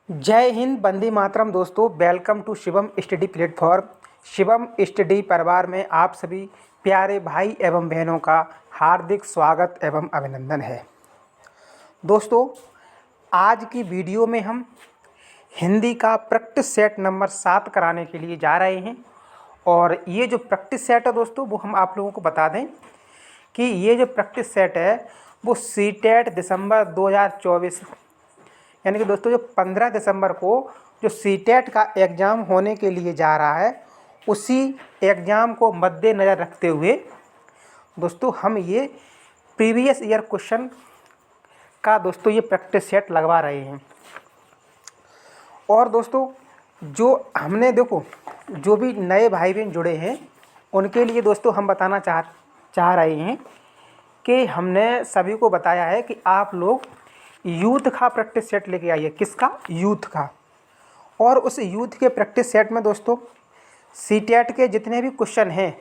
जय हिंद, वंदे मातरम। दोस्तों, welcome to Shivam study platform. Shivam study परिवार में आप सभी प्यारे भाई एवं बहनों का हार्दिक स्वागत एवं अभिनंदन है। दोस्तों, आज की वीडियो में हम हिंदी का प्रैक्टिस सेट नंबर 7 कराने के लिए जा रहे हैं। और ये जो प्रैक्टिस सेट है दोस्तों, वो हम आप लोगों को बता दें कि ये जो प्रैक्टिस सेट है वो सीटेट दिसंबर 2024 यानी कि दोस्तों जो 15 दिसंबर को जो सीटेट का एग्ज़ाम होने के लिए जा रहा है, उसी एग्ज़ाम को मद्देनज़र रखते हुए दोस्तों हम ये प्रीवियस ईयर क्वेश्चन का दोस्तों ये प्रैक्टिस सेट लगवा रहे हैं। और दोस्तों जो हमने देखो जो भी नए भाई बहन जुड़े हैं उनके लिए दोस्तों हम बताना चाह रहे हैं कि हमने सभी को बताया है कि आप लोग यूथ का प्रैक्टिस सेट लेके आइए। किसका? यूथ का। और उस यूथ के प्रैक्टिस सेट में दोस्तों सीटेट के जितने भी क्वेश्चन हैं,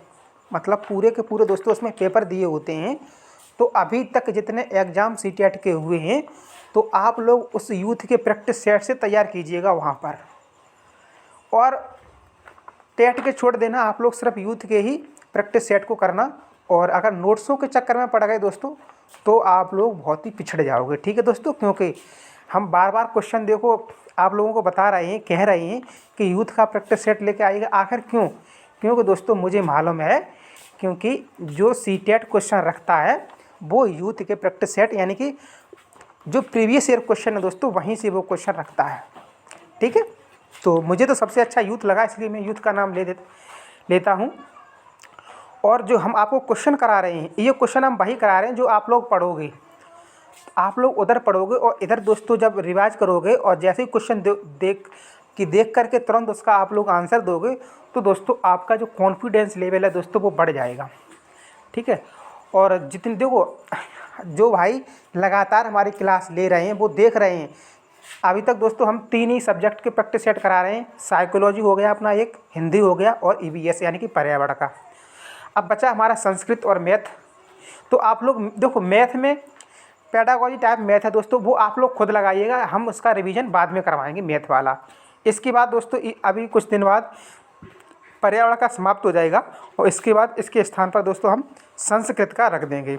मतलब पूरे के पूरे दोस्तों उसमें पेपर दिए होते हैं। तो अभी तक जितने एग्ज़ाम सीटेट के हुए हैं तो आप लोग उस यूथ के प्रैक्टिस सेट से तैयार कीजिएगा वहाँ पर। और टेट के छोड़ देना, आप लोग सिर्फ यूथ के ही प्रैक्टिस सेट को करना। और अगर नोट्सों के चक्कर में पड़ गए दोस्तों तो आप लोग बहुत ही पिछड़ जाओगे। ठीक है दोस्तों, क्योंकि हम बार बार क्वेश्चन देखो आप लोगों को बता रहे हैं, कह रहे हैं कि यूथ का प्रैक्टिस सेट लेके आइएगा। आखिर क्यों? क्योंकि दोस्तों मुझे मालूम है, क्योंकि जो सीटेट क्वेश्चन रखता है वो यूथ के प्रैक्टिस सेट यानी कि जो प्रीवियस ईयर क्वेश्चन है दोस्तों वहीं से वो क्वेश्चन रखता है। ठीक है, तो मुझे तो सबसे अच्छा यूथ लगा, इसलिए मैं यूथ का नाम लेता हूँ। और जो हम आपको क्वेश्चन करा रहे हैं, ये क्वेश्चन हम वही करा रहे हैं जो आप लोग पढ़ोगे। आप लोग उधर पढ़ोगे और इधर दोस्तों जब रिवाइज करोगे और जैसे ही क्वेश्चन देख करके तुरंत उसका आप लोग आंसर दोगे तो दोस्तों आपका जो कॉन्फिडेंस लेवल है दोस्तों वो बढ़ जाएगा। ठीक है, और जितने देखो जो भाई लगातार हमारी क्लास ले रहे हैं वो देख रहे हैं, अभी तक दोस्तों हम 3 ही सब्जेक्ट के प्रैक्टिस सेट करा रहे हैं। साइकोलॉजी हो गया अपना, एक हिंदी हो गया और ईवीएस यानी कि पर्यावरण का। अब बचा हमारा संस्कृत और मैथ। तो आप लोग देखो मैथ में पेडागॉजी टाइप मैथ है दोस्तों, वो आप लोग खुद लगाइएगा, हम उसका रिवीजन बाद में करवाएंगे मैथ वाला। इसके बाद दोस्तों अभी कुछ दिन बाद पर्यावरण का समाप्त हो जाएगा और इसके बाद इसके स्थान पर दोस्तों हम संस्कृत का रख देंगे।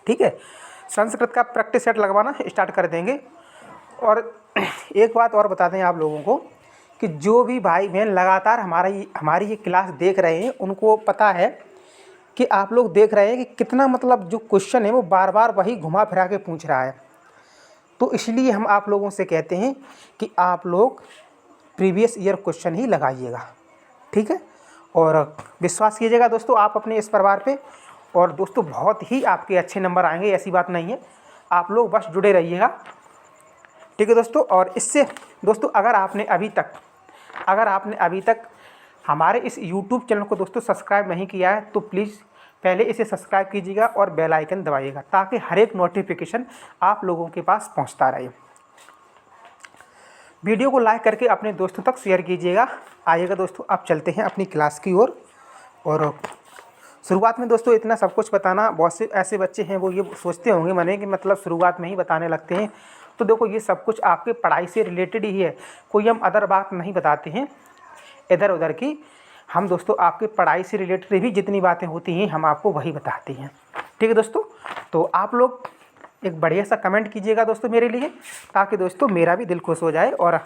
ठीक है, संस्कृत का प्रैक्टिस सेट लगवाना स्टार्ट कर देंगे। और एक बात और बता दें आप लोगों को कि जो भी भाई बहन लगातार हमारी ये क्लास देख रहे हैं उनको पता है कि आप लोग देख रहे हैं कि कितना मतलब जो क्वेश्चन है वो बार बार वही घुमा फिरा के पूछ रहा है। तो इसलिए हम आप लोगों से कहते हैं कि आप लोग प्रीवियस ईयर क्वेश्चन ही लगाइएगा। ठीक है, और विश्वास कीजिएगा दोस्तों आप अपने इस परिवार पे, और दोस्तों बहुत ही आपके अच्छे नंबर आएंगे, ऐसी बात नहीं है। आप लोग बस जुड़े रहिएगा। ठीक है दोस्तों, और इससे दोस्तों अगर आपने अभी तक हमारे इस YouTube चैनल को दोस्तों सब्सक्राइब नहीं किया है तो प्लीज़ पहले इसे सब्सक्राइब कीजिएगा और बेल आइकन दबाइएगा ताकि हर एक नोटिफिकेशन आप लोगों के पास पहुंचता रहे। वीडियो को लाइक करके अपने दोस्तों तक शेयर कीजिएगा। आइएगा दोस्तों, अब चलते हैं अपनी क्लास की ओर। और शुरुआत में दोस्तों इतना सब कुछ बताना, बहुत से ऐसे बच्चे हैं वो ये सोचते होंगे मने कि मतलब शुरुआत में ही बताने लगते हैं। तो देखो ये सब कुछ आपके पढ़ाई से रिलेटेड ही है, कोई हम अदर बात नहीं बताते हैं इधर उधर की। हम दोस्तों आपके पढ़ाई से रिलेटेड भी जितनी बातें होती हैं हम आपको वही बताते हैं। ठीक है दोस्तों, तो आप लोग एक बढ़िया सा कमेंट कीजिएगा दोस्तों मेरे लिए, ताकि दोस्तों मेरा भी दिल खुश हो जाए। और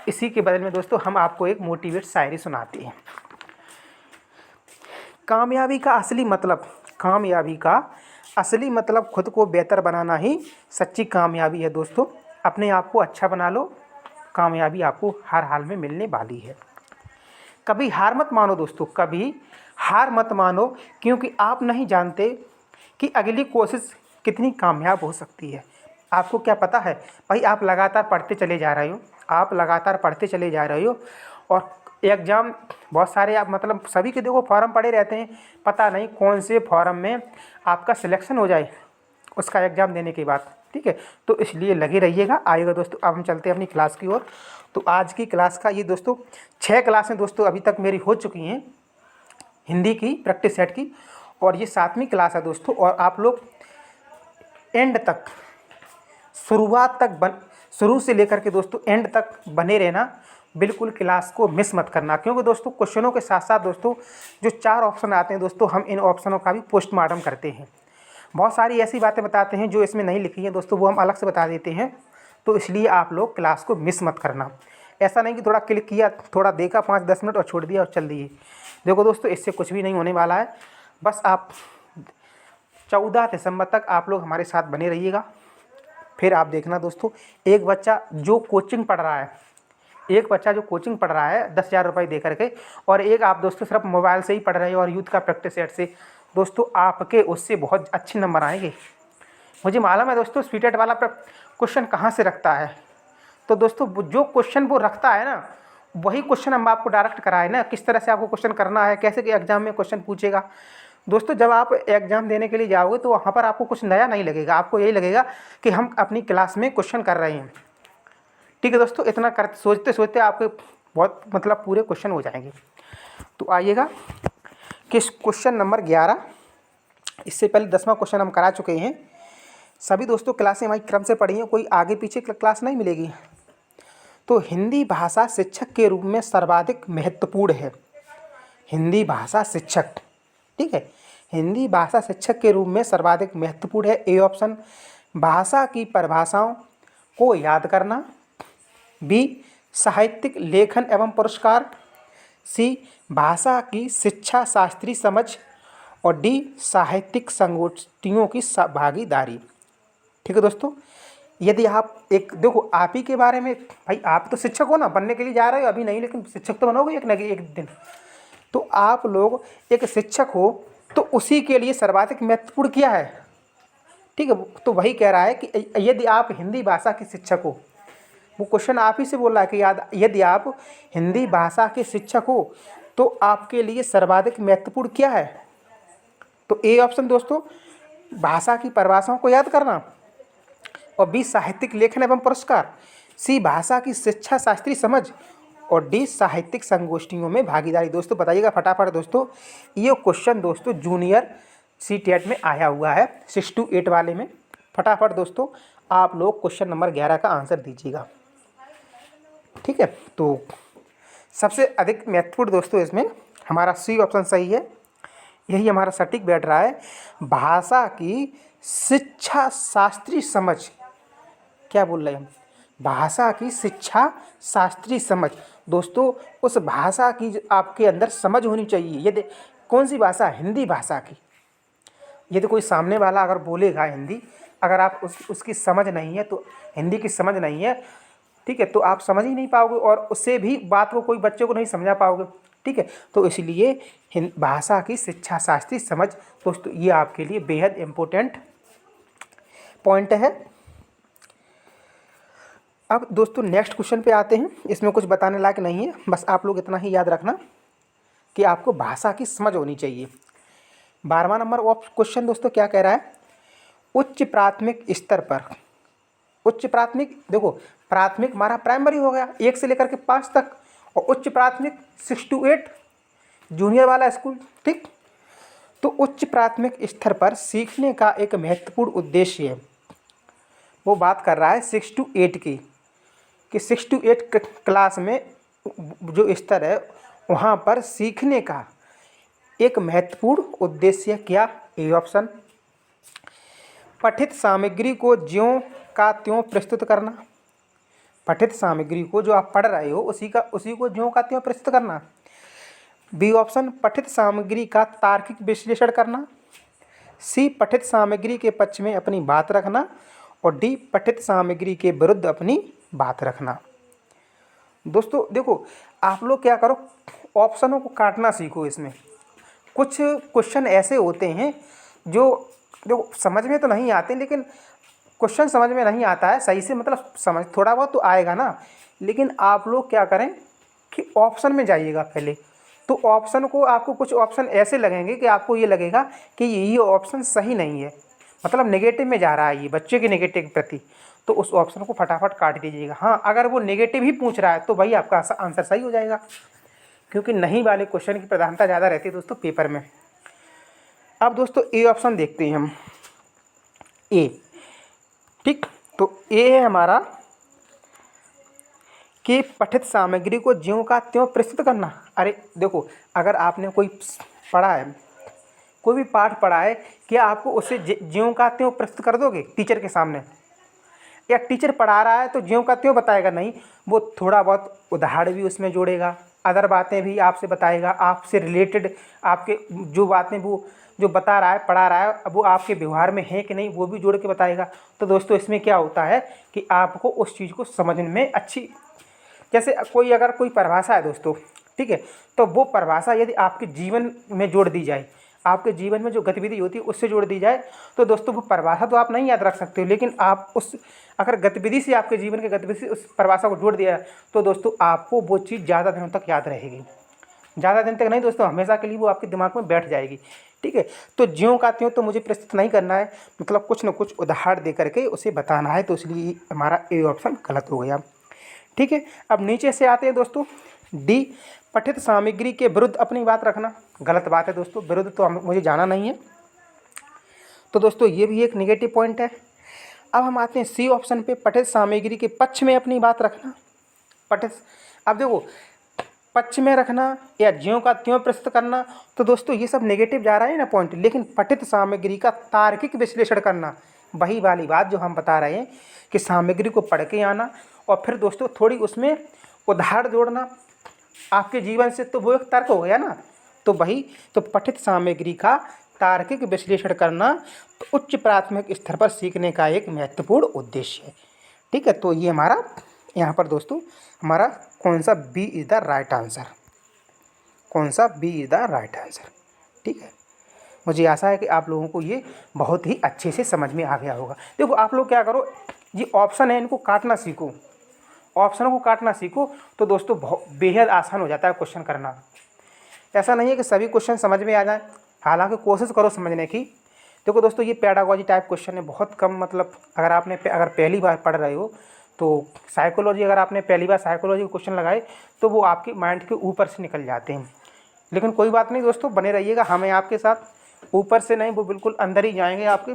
इसी के बदले में दोस्तों हम आपको एक मोटिवेट शायरी सुनाते हैं। कामयाबी का असली मतलब खुद को बेहतर बनाना ही सच्ची कामयाबी है दोस्तों। अपने आप को अच्छा बना लो, कामयाबी आपको हर हाल में मिलने वाली है। कभी हार मत मानो दोस्तों, कभी हार मत मानो, क्योंकि आप नहीं जानते कि अगली कोशिश कितनी कामयाब हो सकती है। आपको क्या पता है भाई, आप लगातार पढ़ते चले जा रहे हो और एग्ज़ाम बहुत सारे आप मतलब सभी के देखो फॉर्म पड़े रहते हैं, पता नहीं कौन से फॉर्म में आपका सिलेक्शन हो जाए उसका एग्ज़ाम देने के बाद। ठीक है, तो इसलिए लगे रहिएगा। आइएगा दोस्तों, अब हम चलते हैं अपनी क्लास की ओर। तो आज की क्लास का ये दोस्तों 6 क्लासें दोस्तों अभी तक मेरी हो चुकी हैं हिंदी की प्रैक्टिस सेट की, और ये 7वीं क्लास है दोस्तों। और आप लोग एंड तक शुरू से लेकर के दोस्तों एंड तक बने रहना, बिल्कुल क्लास को मिस मत करना। क्योंकि दोस्तों क्वेश्चनों के साथ साथ दोस्तों जो 4 ऑप्शन आते हैं दोस्तों, हम इन ऑप्शनों का भी पोस्टमार्टम करते हैं। बहुत सारी ऐसी बातें बताते हैं जो इसमें नहीं लिखी हैं दोस्तों, वो हम अलग से बता देते हैं। तो इसलिए आप लोग क्लास को मिस मत करना। ऐसा नहीं कि थोड़ा क्लिक किया, थोड़ा देखा 5-10 मिनट और छोड़ दिया और चल दिए। देखो दोस्तों, इससे कुछ भी नहीं होने वाला है। बस आप 14 दिसंबर तक आप लोग हमारे साथ बने रहिएगा। फिर आप देखना दोस्तों, एक बच्चा जो कोचिंग पढ़ रहा है, 10,000 रुपये दे करके, और एक आप दोस्तों सिर्फ मोबाइल से ही पढ़ रहे हो और यूथ का प्रैक्टिस सेट से, दोस्तों आपके उससे बहुत अच्छे नंबर आएंगे। मुझे मालूम है दोस्तों स्पीटेट वाला क्वेश्चन कहाँ से रखता है। तो दोस्तों जो क्वेश्चन वो रखता है ना, वही क्वेश्चन हम आपको डायरेक्ट कराए ना, किस तरह से आपको क्वेश्चन करना है, कैसे कि एग्जाम में क्वेश्चन पूछेगा। दोस्तों जब आप एग्ज़ाम देने के लिए जाओगे तो वहाँ पर आपको कुछ नया नहीं लगेगा, आपको यही लगेगा कि हम अपनी क्लास में क्वेश्चन कर रहे हैं। ठीक है दोस्तों, इतना कर सोचते सोचते आपके बहुत मतलब पूरे क्वेश्चन हो जाएंगे। तो आइएगा कि क्वेश्चन नंबर 11, इससे पहले 10वां क्वेश्चन हम करा चुके हैं। सभी दोस्तों क्लासें हमारी क्रम से पढ़ी हैं, कोई आगे पीछे क्लास नहीं मिलेगी। तो हिंदी भाषा शिक्षक के रूप में सर्वाधिक महत्वपूर्ण है। हिंदी भाषा शिक्षक, ठीक है, हिंदी भाषा शिक्षक के रूप में सर्वाधिक महत्वपूर्ण है। ए ऑप्शन, भाषा की परिभाषाओं को याद करना। बी, साहित्यिक लेखन एवं पुरस्कार। सी, भाषा की शिक्षा शास्त्रीय समझ। और डी, साहित्यिक संगोष्ठियों की भागीदारी। ठीक है दोस्तों, यदि आप एक देखो आप ही के बारे में, भाई आप तो शिक्षक हो ना, बनने के लिए जा रहे हो, अभी नहीं लेकिन शिक्षक तो बनोगे एक न एक दिन। तो आप लोग एक शिक्षक हो तो उसी के लिए सर्वाधिक महत्वपूर्ण क्या है। ठीक है, तो वही कह रहा है कि यदि आप हिंदी भाषा के शिक्षक हो, वो क्वेश्चन आप ही से बोल रहा है कि यदि आप हिंदी भाषा के शिक्षक हो तो आपके लिए सर्वाधिक महत्वपूर्ण क्या है। तो ए ऑप्शन दोस्तों, भाषा की परिभाषाओं को याद करना। और बी, साहित्यिक लेखन एवं पुरस्कार। सी, भाषा की शिक्षा शास्त्रीय समझ। और डी, साहित्यिक संगोष्ठियों में भागीदारी। दोस्तों बताइएगा फटाफट दोस्तों, ये क्वेश्चन दोस्तों जूनियर सीटेट में आया हुआ है 6 to 8 वाले में। फटाफट दोस्तों आप लोग क्वेश्चन नंबर 11 का आंसर दीजिएगा। ठीक है, तो सबसे अधिक महत्वपूर्ण दोस्तों इसमें हमारा सी ऑप्शन सही है, यही हमारा सटीक बैठ रहा है। भाषा की शिक्षा शास्त्रीय समझ, क्या बोल रहे हैं हम, भाषा की शिक्षा शास्त्रीय समझ। दोस्तों उस भाषा की जो आपके अंदर समझ होनी चाहिए। यदि कौन सी भाषा, हिंदी भाषा की। यदि कोई सामने वाला अगर बोलेगा हिंदी, अगर आप उसकी समझ नहीं है, तो हिंदी की समझ नहीं है, ठीक है, तो आप समझ ही नहीं पाओगे और उससे भी बात को कोई बच्चे को नहीं समझा पाओगे। ठीक है, तो इसलिए भाषा की शिक्षा शास्त्रीय समझ दोस्तों ये आपके लिए बेहद इम्पोर्टेंट पॉइंट है। अब दोस्तों नेक्स्ट क्वेश्चन पे आते हैं। इसमें कुछ बताने लायक नहीं है, बस आप लोग इतना ही याद रखना कि आपको भाषा की समझ होनी चाहिए। 12वां नंबर क्वेश्चन दोस्तों क्या कह रहा है, उच्च प्राथमिक स्तर पर, उच्च प्राथमिक देखो प्राथमिक हमारा प्राइमरी हो गया 1 से लेकर के 5 तक, और उच्च प्राथमिक 6 to 8 जूनियर वाला स्कूल। ठीक, तो उच्च प्राथमिक स्तर पर सीखने का एक महत्वपूर्ण उद्देश्य है। वो बात कर रहा है 6 to 8 की, कि 6 to 8 क्लास में जो स्तर है वहाँ पर सीखने का एक महत्वपूर्ण उद्देश्य क्या। ए ऑप्शन, पठित सामग्री को ज्यों का त्यों प्रस्तुत करना। पठित सामग्री को जो आप पढ़ रहे हो उसी को ज्यों का त्यों प्रस्तुत करना। बी ऑप्शन, पठित सामग्री का तार्किक विश्लेषण करना। सी, पठित सामग्री के पक्ष में अपनी बात रखना। और डी, पठित सामग्री के विरुद्ध अपनी बात रखना। दोस्तों देखो आप लोग क्या करो, ऑप्शनों को काटना सीखो। इसमें कुछ क्वेश्चन ऐसे होते हैं जो देखो समझ में तो नहीं आते, लेकिन क्वेश्चन समझ में नहीं आता है सही से, मतलब समझ थोड़ा बहुत तो आएगा ना, लेकिन आप लोग क्या करें कि ऑप्शन में जाइएगा पहले। तो ऑप्शन को आपको कुछ ऑप्शन ऐसे लगेंगे कि आपको ये लगेगा कि ये ऑप्शन सही नहीं है, मतलब नेगेटिव में जा रहा है ये बच्चे के नेगेटिव के प्रति, तो उस ऑप्शन को फटाफट काट दीजिएगा। हाँ, अगर वो नेगेटिव ही पूछ रहा है तो भाई आपका आंसर सही हो जाएगा, क्योंकि नहीं वाले क्वेश्चन की प्रधानता ज़्यादा रहती है दोस्तों पेपर में। अब दोस्तों ए ऑप्शन देखते हैं हम, ए। ठीक, तो ए है हमारा कि पठित सामग्री को ज्यों का त्यों प्रस्तुत करना। अरे देखो, अगर आपने कोई पढ़ा है, कोई भी पाठ पढ़ा है, क्या आपको उसे ज्यों का त्यों प्रस्तुत कर दोगे टीचर के सामने? या टीचर पढ़ा रहा है तो ज्यों का त्यों बताएगा? नहीं, वो थोड़ा बहुत उदाहरण भी उसमें जोड़ेगा, अदर बातें भी आपसे बताएगा, आपसे रिलेटेड आपके जो बातें वो जो बता रहा है, पढ़ा रहा है, अब वो आपके व्यवहार में है कि नहीं वो भी जोड़ के बताएगा। तो दोस्तों इसमें क्या होता है कि आपको उस चीज़ को समझने में अच्छी, जैसे कोई अगर कोई परिभाषा है दोस्तों, ठीक है, तो वो परिभाषा यदि आपके जीवन में जोड़ दी जाए, आपके जीवन में जो गतिविधि होती है उससे जोड़ दी जाए, तो दोस्तों वो परिभाषा तो आप नहीं याद रख सकते हो, लेकिन आप उस अगर गतिविधि से, आपके जीवन की गतिविधि से उस परिभाषा को जोड़ दिया तो दोस्तों आपको वो चीज़ ज़्यादा दिनों तक याद रहेगी। ज़्यादा दिन तक नहीं दोस्तों, हमेशा के लिए वो आपके दिमाग में बैठ जाएगी। ठीक है, तो ज्यों का त्यों तो मुझे प्रस्तुत नहीं करना है, मतलब कुछ न कुछ उदाहरण दे करके उसे बताना है, तो इसलिए हमारा ए ऑप्शन गलत हो गया। ठीक है, अब नीचे से आते हैं दोस्तों, डी, पठित सामग्री के विरुद्ध अपनी बात रखना। गलत बात है दोस्तों, विरुद्ध तो मुझे जाना नहीं है, तो दोस्तों ये भी एक नेगेटिव पॉइंट है। अब हम आते हैं सी ऑप्शन पे, पठित सामग्री के पक्ष में अपनी बात रखना। पठित, अब देखो, पक्ष में रखना या ज्यों का त्यों प्रस्तुत करना, तो दोस्तों ये सब नेगेटिव जा रहा है ना पॉइंट, लेकिन पठित सामग्री का तार्किक विश्लेषण करना, वही वाली बात जो हम बता रहे हैं कि सामग्री को पढ़ के आना और फिर दोस्तों थोड़ी उसमें उदाहरण जोड़ना आपके जीवन से, तो वो एक तर्क हो गया ना। तो वही, तो पठित सामग्री का तार्किक विश्लेषण करना तो उच्च प्राथमिक स्तर पर सीखने का एक महत्वपूर्ण उद्देश्य है। ठीक है, तो ये हमारा यहाँ पर दोस्तों हमारा कौन सा B is the right answer, कौन सा B is the right answer. ठीक है, मुझे आशा है कि आप लोगों को ये बहुत ही अच्छे से समझ में आ गया होगा। देखो आप लोग क्या करो, ये ऑप्शन है इनको काटना सीखो, ऑप्शनों को काटना सीखो, तो दोस्तों बहुत बेहद आसान हो जाता है क्वेश्चन करना। ऐसा नहीं है कि सभी क्वेश्चन समझ में आ जाए, हालांकि कोशिश करो समझने की। देखो दोस्तों ये पेडागॉजी टाइप क्वेश्चन है, बहुत कम, मतलब अगर पहली बार पढ़ रहे हो तो साइकोलॉजी, अगर आपने पहली बार साइकोलॉजी के क्वेश्चन लगाए तो वो आपके माइंड के ऊपर से निकल जाते हैं, लेकिन कोई बात नहीं दोस्तों, बने रहिएगा हमें आपके साथ, ऊपर से नहीं वो बिल्कुल अंदर ही जाएंगे आपके।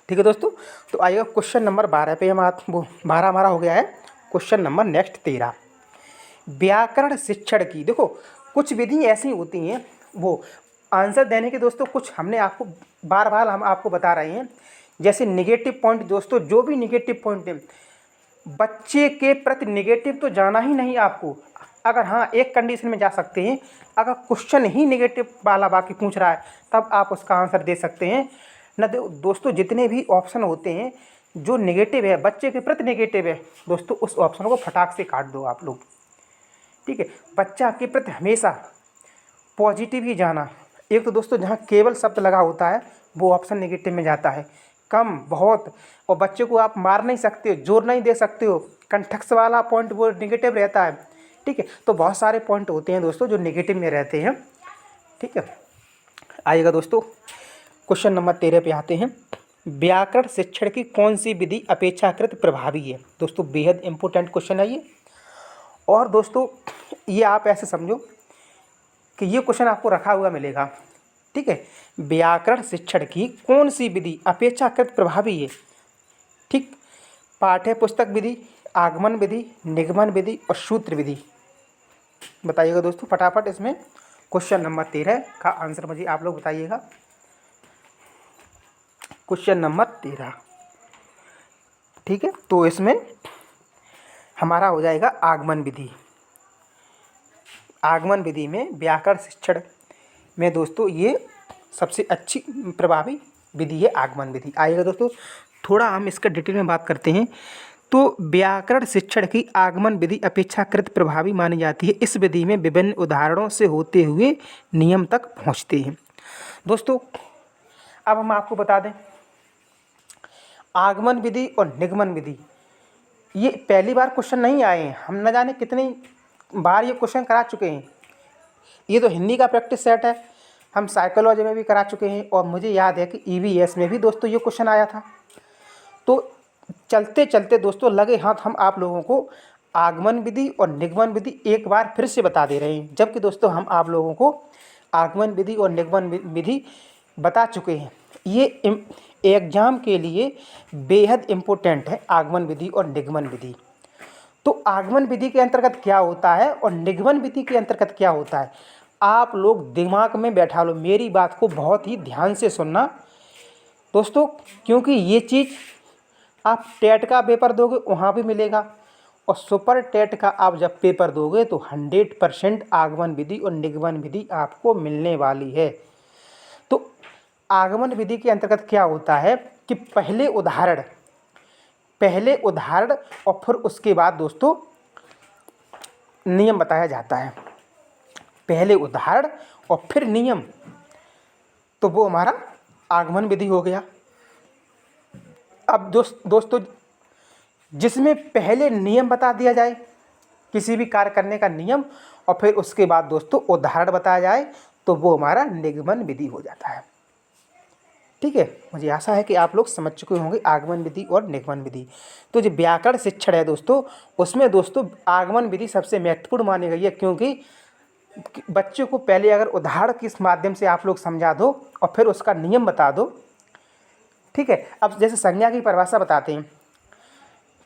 ठीक है दोस्तों, तो आइएगा क्वेश्चन नंबर 12 पे, हम वो 12 हमारा हो गया है। क्वेश्चन नंबर नेक्स्ट 13, व्याकरण शिक्षण की। देखो कुछ विधि ऐसी होती हैं, वो आंसर देने के दोस्तों कुछ हमने आपको बार बार हम आपको बता रहे हैं, जैसे निगेटिव पॉइंट दोस्तों, जो भी निगेटिव पॉइंट है बच्चे के प्रति निगेटिव तो जाना ही नहीं आपको। अगर हाँ एक कंडीशन में जा सकते हैं, अगर क्वेश्चन ही निगेटिव वाला बाकी पूछ रहा है तब आप उसका आंसर दे सकते हैं न। दोस्तों जितने भी ऑप्शन होते हैं जो नेगेटिव है, बच्चे के प्रति नेगेटिव है दोस्तों, उस ऑप्शन को फटाक से काट दो आप लोग। ठीक है, बच्चा के प्रति हमेशा पॉजिटिव ही जाना। एक तो दोस्तों जहाँ केवल शब्द लगा होता है वो ऑप्शन नेगेटिव में जाता है, कम बहुत, और बच्चे को आप मार नहीं सकते हो, जोर नहीं दे सकते हो, कंठक्स वाला पॉइंट वो नेगेटिव रहता है। ठीक है, तो बहुत सारे पॉइंट होते हैं दोस्तों जो नेगेटिव में रहते हैं। ठीक है, आइएगा दोस्तों क्वेश्चन नंबर 13 पे आते हैं, व्याकरण शिक्षण की कौन सी विधि अपेक्षाकृत प्रभावी है। दोस्तों बेहद इंपॉर्टेंट क्वेश्चन है ये, और दोस्तों ये आप ऐसे समझो कि ये क्वेश्चन आपको रखा हुआ मिलेगा। ठीक है, व्याकरण शिक्षण की कौन सी विधि अपेक्षाकृत प्रभावी है। ठीक, पाठ्य पुस्तक विधि, आगमन विधि, निगमन विधि और सूत्र विधि। बताइएगा दोस्तों फटाफट, इसमें क्वेश्चन नंबर 13 का आंसर मुझे आप लोग बताइएगा। क्वेश्चन नंबर 13, ठीक है, तो इसमें हमारा हो जाएगा आगमन विधि। आगमन विधि में व्याकरण शिक्षण में दोस्तों ये सबसे अच्छी प्रभावी विधि है आगमन विधि। आइएगा दोस्तों थोड़ा हम इसका डिटेल में बात करते हैं। तो व्याकरण शिक्षण की आगमन विधि अपेक्षाकृत प्रभावी मानी जाती है। इस विधि में विभिन्न उदाहरणों से होते हुए नियम तक पहुंचते हैं। दोस्तों अब हम आपको बता दें, आगमन विधि और निगमन विधि ये पहली बार क्वेश्चन नहीं आए हैं, हम न जाने कितनी बार ये क्वेश्चन करा चुके हैं। ये तो हिंदी का प्रैक्टिस सेट है, हम साइकोलॉजी में भी करा चुके हैं, और मुझे याद है कि ईवीएस में भी दोस्तों ये क्वेश्चन आया था। तो चलते चलते दोस्तों लगे हाथ हम आप लोगों को आगमन विधि और निगमन विधि एक बार फिर से बता दे रहे हैं, जबकि दोस्तों हम आप लोगों को आगमन विधि और निगमन विधि बता चुके हैं। ये एग्जाम के लिए बेहद इम्पोर्टेंट है आगमन विधि और निगमन विधि। तो आगमन विधि के अंतर्गत क्या होता है और निगमन विधि के अंतर्गत क्या होता है, आप लोग दिमाग में बैठा लो, मेरी बात को बहुत ही ध्यान से सुनना दोस्तों, क्योंकि ये चीज़ आप टेट का पेपर दोगे वहाँ भी मिलेगा, और सुपर टेट का आप जब पेपर दोगे तो 100% आगमन विधि और निगमन विधि आपको मिलने वाली है। तो आगमन विधि के अंतर्गत क्या होता है कि पहले उदाहरण और फिर उसके बाद दोस्तों नियम बताया जाता है। पहले उदाहरण और फिर नियम, तो वो हमारा आगमन विधि हो गया। अब दोस्तों जिसमें पहले नियम बता दिया जाए, किसी भी कार्य करने का नियम, और फिर उसके बाद दोस्तों उदाहरण बताया जाए, तो वो हमारा निगमन विधि हो जाता है। ठीक है, मुझे आशा है कि आप लोग समझ चुके होंगे आगमन विधि और निगमन विधि। तो जो व्याकरण शिक्षण है दोस्तों, उसमें दोस्तों आगमन विधि सबसे महत्वपूर्ण मानी गई है, क्योंकि बच्चों को पहले अगर उदाहरण किस माध्यम से आप लोग समझा दो और फिर उसका नियम बता दो। ठीक है, अब जैसे संज्ञा की परिभाषा बताते हैं,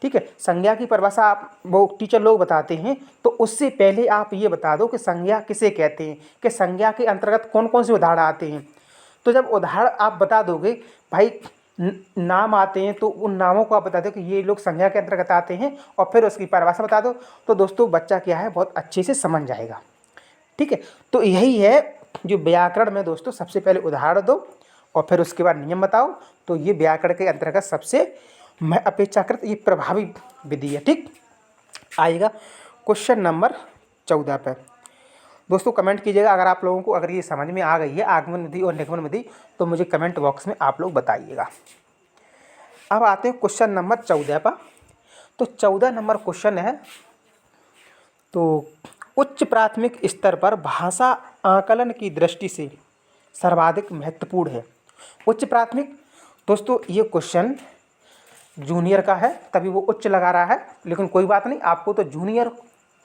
ठीक है, संज्ञा की परिभाषा आप वो टीचर लोग बताते हैं, तो उससे पहले आप ये बता दो कि संज्ञा किसे कहते हैं, कि संज्ञा के अंतर्गत कौन कौन से उदाहरण आते हैं। तो जब उदाहरण आप बता दोगे, भाई नाम आते हैं तो उन नामों को आप बता दो कि ये लोग संज्ञा के अंतर्गत आते हैं, और फिर उसकी परिभाषा बता दो, तो दोस्तों बच्चा क्या है बहुत अच्छे से समझ जाएगा। ठीक है, तो यही है जो व्याकरण में दोस्तों, सबसे पहले उदाहरण दो और फिर उसके बाद नियम बताओ, तो ये व्याकरण के अंतर्गत सबसे अपेक्षाकृत ये प्रभावी विधि है। ठीक, आइएगा क्वेश्चन नंबर 14 पे। दोस्तों कमेंट कीजिएगा अगर आप लोगों को अगर ये समझ में आ गई है आगमन विधि और निगमन विधि, तो मुझे कमेंट बॉक्स में आप लोग बताइएगा। अब आते हैं क्वेश्चन नंबर 14 पर। तो 14 नंबर क्वेश्चन है, तो उच्च प्राथमिक स्तर पर भाषा आकलन की दृष्टि से सर्वाधिक महत्वपूर्ण है। उच्च प्राथमिक दोस्तों ये क्वेश्चन जूनियर का है, तभी वो उच्च लगा रहा है, लेकिन कोई बात नहीं, आपको तो जूनियर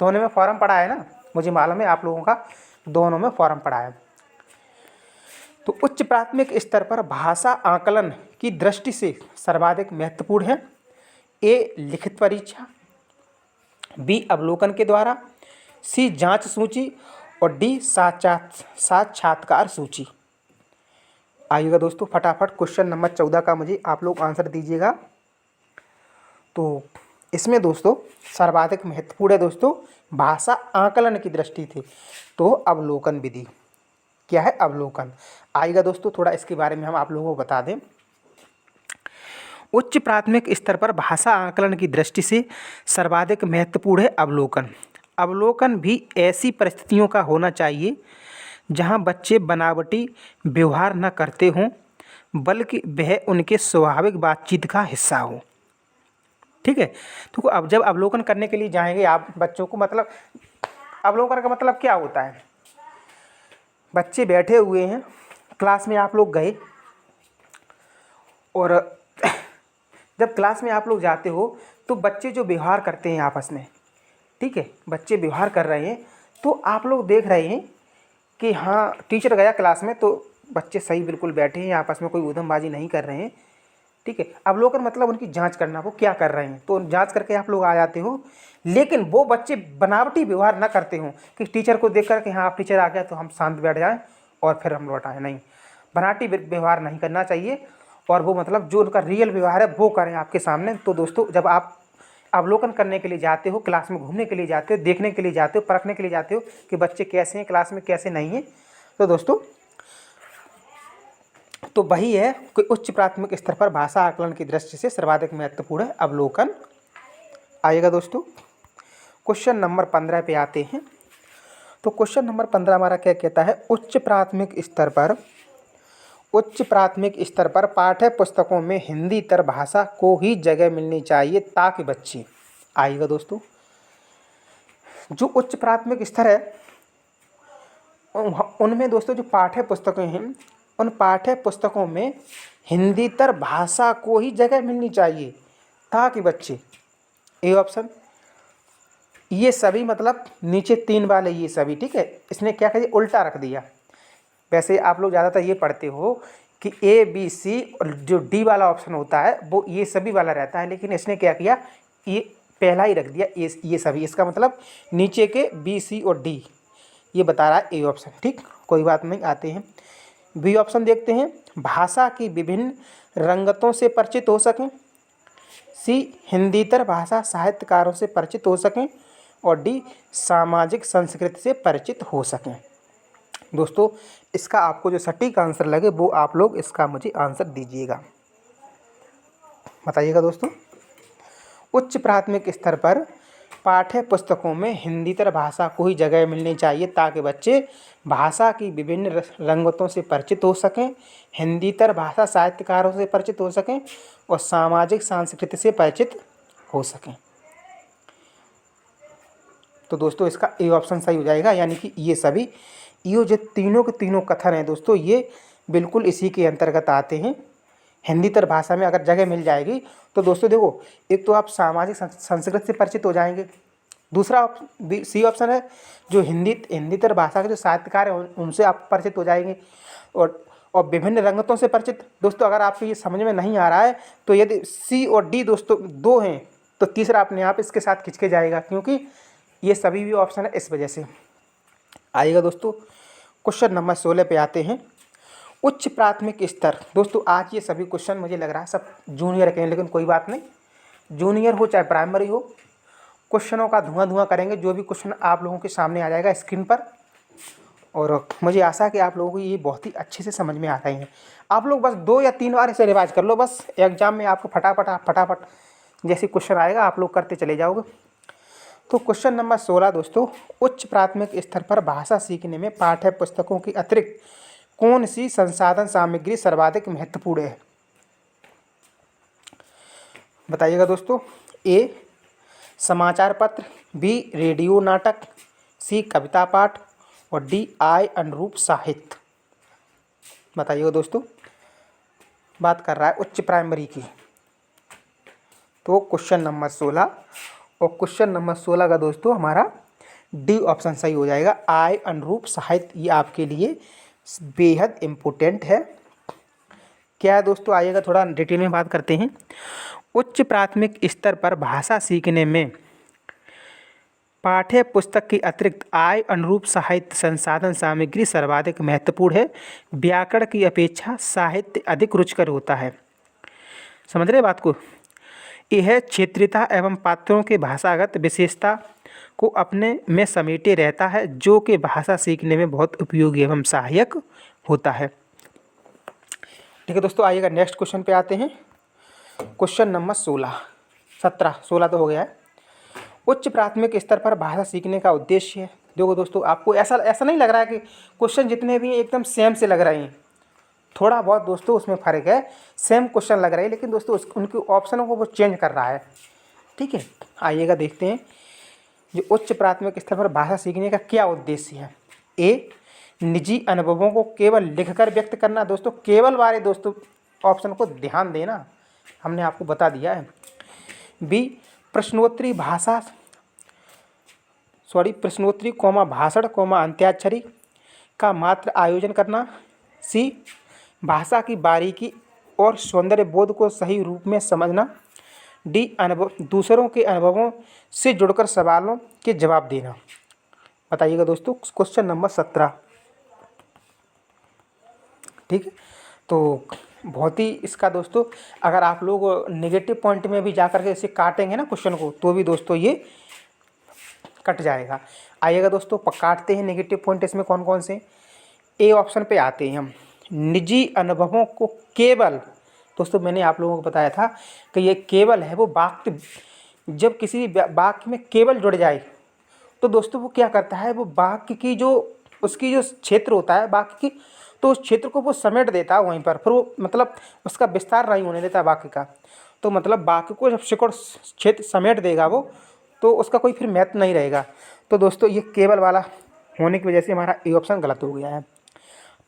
दोनों में फॉर्म पड़ा है ना, मुझे मालूम है आप लोगों का दोनों में फॉर्म पड़ा है। तो उच्च प्राथमिक स्तर पर भाषा आकलन की दृष्टि से सर्वाधिक महत्वपूर्ण है। ए लिखित परीक्षा, बी अवलोकन के द्वारा, सी जांच सूची और डी साक्षात्कार सूची। आइएगा दोस्तों फटाफट क्वेश्चन नंबर 14 का मुझे आप लोग आंसर दीजिएगा। तो इसमें दोस्तों सर्वाधिक महत्वपूर्ण है दोस्तों भाषा आकलन की दृष्टि थी, तो अवलोकन विधि। क्या है? अवलोकन। आइएगा दोस्तों थोड़ा इसके बारे में हम आप लोगों को बता दें। उच्च प्राथमिक स्तर पर भाषा आकलन की दृष्टि से सर्वाधिक महत्वपूर्ण है अवलोकन। अवलोकन भी ऐसी परिस्थितियों का होना चाहिए जहां बच्चे बनावटी व्यवहार न करते हों, बल्कि वह उनके स्वाभाविक बातचीत का हिस्सा हो। ठीक है, तो अब जब अवलोकन करने के लिए जाएंगे आप बच्चों को, मतलब अवलोकन का मतलब क्या होता है, बच्चे बैठे हुए हैं क्लास में, आप लोग गए और जब क्लास में आप लोग जाते हो तो बच्चे जो व्यवहार करते हैं आपस में, ठीक है, बच्चे व्यवहार कर रहे हैं, तो आप लोग देख रहे हैं कि हाँ टीचर गया क्लास में तो बच्चे सही बिल्कुल बैठे हैं, आपस में कोई उधमबाजी नहीं कर रहे हैं। ठीक है, अवलोकन मतलब उनकी जांच करना, वो क्या कर रहे हैं, तो जांच करके आप लोग आ जाते हो। लेकिन वो बच्चे बनावटी व्यवहार ना करते हों कि टीचर को देख कर कि हाँ टीचर आ गया तो हम शांत बैठ जाएं और फिर हम लौट आए, नहीं, बनावटी व्यवहार नहीं करना चाहिए, और वो मतलब जो उनका रियल व्यवहार है वो करें आपके सामने। तो दोस्तों जब आप अवलोकन करने के लिए जाते हो, क्लास में घूमने के लिए जाते हो, देखने के लिए जाते हो, परखने के लिए जाते हो कि बच्चे कैसे हैं क्लास में, कैसे नहीं हैं, तो दोस्तों तो वही है कि उच्च प्राथमिक स्तर पर भाषा आकलन की दृष्टि से सर्वाधिक महत्वपूर्ण है अवलोकन। आइएगा दोस्तों क्वेश्चन नंबर 15 पे आते हैं। तो क्वेश्चन नंबर 15 हमारा क्या कहता है, उच्च प्राथमिक स्तर पर पाठ्य पुस्तकों में हिंदी तर भाषा को ही जगह मिलनी चाहिए ताकि बच्चे। आइएगा दोस्तों, जो उच्च प्राथमिक स्तर है उनमें दोस्तों जो पाठ्य पुस्तकें हैं, उन पाठ्य पुस्तकों में हिंदी तर भाषा को ही जगह मिलनी चाहिए ताकि बच्चे। ए ऑप्शन, ये सभी मतलब नीचे 3 वाले ये सभी, ठीक है, इसने क्या कर दिया, उल्टा रख दिया। वैसे आप लोग ज़्यादातर ये पढ़ते हो कि ए बी सी और जो डी वाला ऑप्शन होता है वो ये सभी वाला रहता है, लेकिन इसने क्या किया, ये पहला ही रख दिया ये सभी, इसका मतलब नीचे के बी, सी और डी ये बता रहा है ए ऑप्शन। ठीक, कोई बात नहीं, आते हैं बी ऑप्शन देखते हैं। भाषा की विभिन्न रंगतों से परिचित हो सकें। सी, हिंदीतर भाषा साहित्यकारों से परिचित हो सकें। और डी, सामाजिक संस्कृति से परिचित हो सकें। दोस्तों इसका आपको जो सटीक आंसर लगे वो आप लोग इसका मुझे आंसर दीजिएगा, बताइएगा दोस्तों। उच्च प्राथमिक स्तर पर पाठ्य पुस्तकों में हिंदीतर भाषा को ही जगह मिलनी चाहिए ताकि बच्चे भाषा की विभिन्न रंगतों से परिचित हो सकें, हिंदीतर भाषा साहित्यकारों से परिचित हो सकें और सामाजिक संस्कृति से परिचित हो सकें। तो दोस्तों इसका ए ऑप्शन सही हो जाएगा, यानी कि ये सभी ये जो तीनों के तीनों कथन हैं दोस्तों ये बिल्कुल इसी के अंतर्गत आते हैं। हिंदीतर भाषा में अगर जगह मिल जाएगी तो दोस्तों देखो, एक तो आप सामाजिक संस्कृति से परिचित हो जाएंगे, दूसरा सी ऑप्शन है जो हिंदीतर भाषा के जो साहित्यकार हैं उनसे आप परिचित हो जाएंगे, और विभिन्न रंगतों से परिचित। दोस्तों अगर आपको ये समझ में नहीं आ रहा है तो यदि सी और डी दोस्तों दो हैं तो तीसरा अपने आप इसके साथ खिंच के जाएगा, क्योंकि ये सभी भी ऑप्शन है इस वजह से। आइएगा दोस्तों क्वेश्चन नंबर 16 पे आते हैं। उच्च प्राथमिक स्तर, दोस्तों आज ये सभी क्वेश्चन मुझे लग रहा है सब जूनियर के हैं, लेकिन कोई बात नहीं, जूनियर हो चाहे प्राइमरी हो, क्वेश्चनों का धुआं करेंगे। जो भी क्वेश्चन आप लोगों के सामने आ जाएगा स्क्रीन पर, और मुझे आशा है कि आप लोगों को ये बहुत ही अच्छे से समझ में आ रहे हैं। आप लोग बस 2 या 3 बार इसे रिवाइज कर लो, बस एग्जाम में आपको फटाफट जैसे क्वेश्चन आएगा आप लोग करते चले जाओगे। तो क्वेश्चन नंबर 16 दोस्तों, उच्च प्राथमिक स्तर पर भाषा सीखने में पाठ्य पुस्तकों की अतिरिक्त कौन सी संसाधन सामग्री सर्वाधिक महत्वपूर्ण है, बताइएगा दोस्तों। ए, समाचार पत्र, बी, रेडियो नाटक, सी, कविता पाठ और डी, आय अनुरूप साहित्य। बताइएगा दोस्तों, बात कर रहा है उच्च प्राइमरी की। तो क्वेश्चन नंबर 16 और क्वेश्चन नंबर 16 का दोस्तों हमारा डी ऑप्शन सही हो जाएगा, आय अनुरूप साहित्य। ये आपके लिए बेहद इम्पोर्टेंट है। क्या है दोस्तों, आइएगा थोड़ा डिटेल में बात करते हैं। उच्च प्राथमिक स्तर पर भाषा सीखने में पाठ्य पुस्तक के अतिरिक्त आय अनुरूप साहित्य संसाधन सामग्री सर्वाधिक महत्वपूर्ण है। व्याकरण की अपेक्षा साहित्य अधिक रुचिकर होता है। समझ रहे बात को। यह क्षेत्रीयता एवं पात्रों के भाषागत विशेषता को अपने में समेटे रहता है, जो कि भाषा सीखने में बहुत उपयोगी एवं सहायक होता है। ठीक है दोस्तों, आइएगा नेक्स्ट क्वेश्चन पे आते हैं। क्वेश्चन नंबर 16 तो हो गया है। उच्च प्राथमिक स्तर पर भाषा सीखने का उद्देश्य है। देखो दोस्तों, आपको ऐसा नहीं लग रहा है कि क्वेश्चन जितने भी एकदम सेम से लग रहे हैं, थोड़ा बहुत दोस्तों उसमें फ़र्क है। सेम क्वेश्चन लग रहे हैं लेकिन दोस्तों उनके ऑप्शनों को वो चेंज कर रहा है। ठीक है, आइएगा देखते हैं जो उच्च प्राथमिक स्तर पर भाषा सीखने का क्या उद्देश्य है। ए, निजी अनुभवों को केवल लिखकर व्यक्त करना। दोस्तों केवल वाले दोस्तों ऑप्शन को ध्यान देना, हमने आपको बता दिया है। बी, प्रश्नोत्तरी भाषण अंत्याक्षरी का मात्र आयोजन करना। सी, भाषा की बारीकी और सौंदर्य बोध को सही रूप में समझना। डी, दूसरों के अनुभवों से जुड़कर सवालों के जवाब देना। बताइएगा दोस्तों क्वेश्चन नंबर 17। ठीक है, तो बहुत ही इसका दोस्तों अगर आप लोग नेगेटिव पॉइंट में भी जाकर के इसे काटेंगे ना क्वेश्चन को, तो भी दोस्तों ये कट जाएगा। आइएगा दोस्तों काटते हैं नेगेटिव पॉइंट इसमें कौन कौन से। ए ऑप्शन पे आते हैं हम, निजी अनुभवों को केवल। दोस्तों मैंने आप लोगों को बताया था कि ये केवल है, वो वाक्य जब किसी वाक्य में केवल जुड़ जाए तो दोस्तों वो क्या करता है, वो वाक्य की जो उसकी जो क्षेत्र होता है वाक्य की, तो उस क्षेत्र को वो समेट देता है वहीं पर, फिर वो मतलब उसका विस्तार नहीं होने देता वाक्य का। तो मतलब वाक्य को जब सिकुड़ क्षेत्र समेट देगा वो, तो उसका कोई फिर महत्व नहीं रहेगा। तो दोस्तों ये केवल वाला होने की वजह से हमारा ए ऑप्शन गलत हो गया है।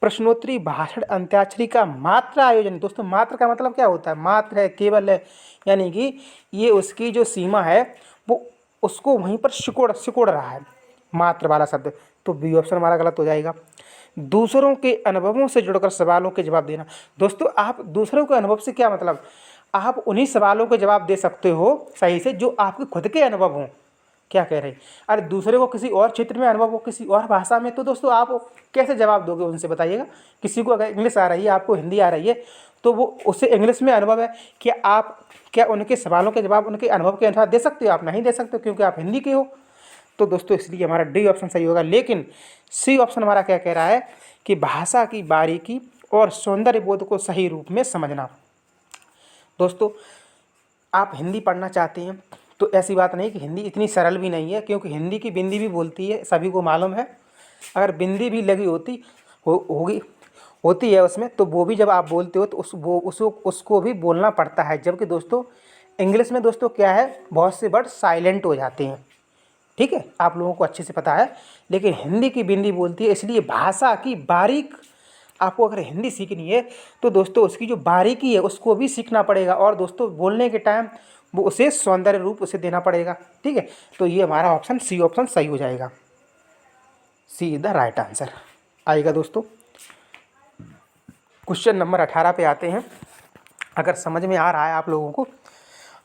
प्रश्नोत्तरी भाषण अंत्याक्षरी का मात्र आयोजन। दोस्तों मात्र का मतलब क्या होता है, मात्र है, केवल है, यानी कि ये उसकी जो सीमा है वो उसको वहीं पर सिकोड़ रहा है, मात्र वाला शब्द। तो बी ऑप्शन हमारा गलत हो जाएगा। दूसरों के अनुभवों से जुड़कर सवालों के जवाब देना। दोस्तों आप दूसरों के अनुभव से क्या मतलब, आप उन्हीं सवालों के जवाब दे सकते हो सही से जो आपके खुद के अनुभव हों। क्या कह रहे हैं? अरे दूसरे को किसी और क्षेत्र में अनुभव हो, किसी और भाषा में, तो दोस्तों आप कैसे जवाब दोगे उनसे, बताइएगा। किसी को अगर इंग्लिश आ रही है, आपको हिंदी आ रही है, तो वो उससे इंग्लिश में अनुभव है, क्या उनके सवालों के जवाब उनके अनुभव के अनुसार दे सकते हो? आप नहीं दे सकते हो, क्योंकि आप हिंदी के हो। तो दोस्तों इसलिए हमारा डी ऑप्शन सही होगा। लेकिन सी ऑप्शन हमारा क्या कह रहा है कि भाषा की बारीकी और सौंदर्य बोध को सही रूप में समझना। दोस्तों आप हिंदी पढ़ना चाहते हैं तो ऐसी बात नहीं कि हिंदी इतनी सरल भी नहीं है, क्योंकि हिंदी की बिंदी भी बोलती है, सभी को मालूम है। अगर बिंदी भी लगी होती है उसमें, तो वो भी जब आप बोलते हो तो उसको भी बोलना पड़ता है। जबकि दोस्तों इंग्लिश में दोस्तों क्या है, बहुत से वर्ड साइलेंट हो जाते हैं, ठीक है, आप लोगों को अच्छे से पता है। लेकिन हिंदी की बिंदी बोलती है, इसलिए भाषा की बारीक, आपको अगर हिंदी सीखनी है तो दोस्तों उसकी जो बारीकी है उसको भी सीखना पड़ेगा, और दोस्तों बोलने के टाइम वो उसे सौंदर्य रूप उसे देना पड़ेगा, ठीक है। तो ये हमारा ऑप्शन सी ऑप्शन सही हो जाएगा। सी इज द राइट आंसर आएगा। दोस्तों क्वेश्चन नंबर 18 पे आते हैं। अगर समझ में आ रहा है आप लोगों को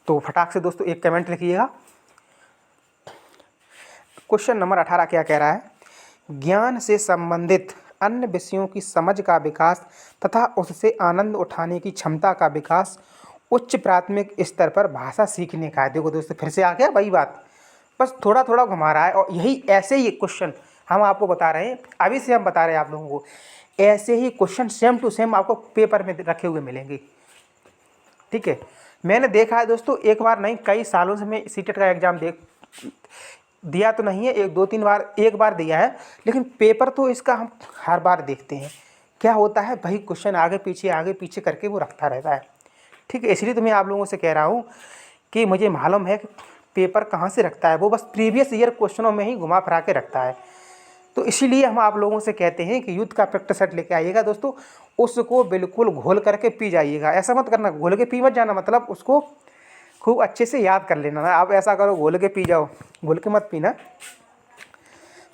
तो फटाक से दोस्तों एक कमेंट लिखिएगा। क्वेश्चन नंबर 18 क्या कह रहा है? ज्ञान से संबंधित अन्य विषयों की समझ का विकास तथा उससे आनंद उठाने की क्षमता का विकास उच्च प्राथमिक स्तर पर भाषा सीखने का है। देखो दोस्तों फिर से आ गया वही बात, बस थोड़ा थोड़ा घुमा रहा है। और यही ऐसे ही क्वेश्चन हम आपको बता रहे हैं, अभी से हम बता रहे हैं आप लोगों को, ऐसे ही क्वेश्चन सेम टू सेम आपको पेपर में रखे हुए मिलेंगे, ठीक है। मैंने देखा है दोस्तों, एक बार नहीं कई सालों से मैं सीटेट का एग्ज़ाम दिया तो नहीं है, एक दो तीन बार, एक बार दिया है, लेकिन पेपर तो इसका हम हर बार देखते हैं। क्या होता है भाई, क्वेश्चन आगे पीछे करके वो रखता रहता है, ठीक है। इसलिए तो मैं आप लोगों से कह रहा हूँ कि मुझे मालूम है कि पेपर कहाँ से रखता है, वो बस प्रीवियस ईयर क्वेश्चनों में ही घुमा फिरा के रखता है। तो इसीलिए हम आप लोगों से कहते हैं कि यूथ का प्रैक्टिस सेट लेके आइएगा दोस्तों, उसको बिल्कुल घोल करके पी जाइएगा। ऐसा मत करना घोल के पी मत जाना, मतलब उसको खूब अच्छे से याद कर लेना ना। आप ऐसा करो घोल के पी जाओ, घोल के मत पीना।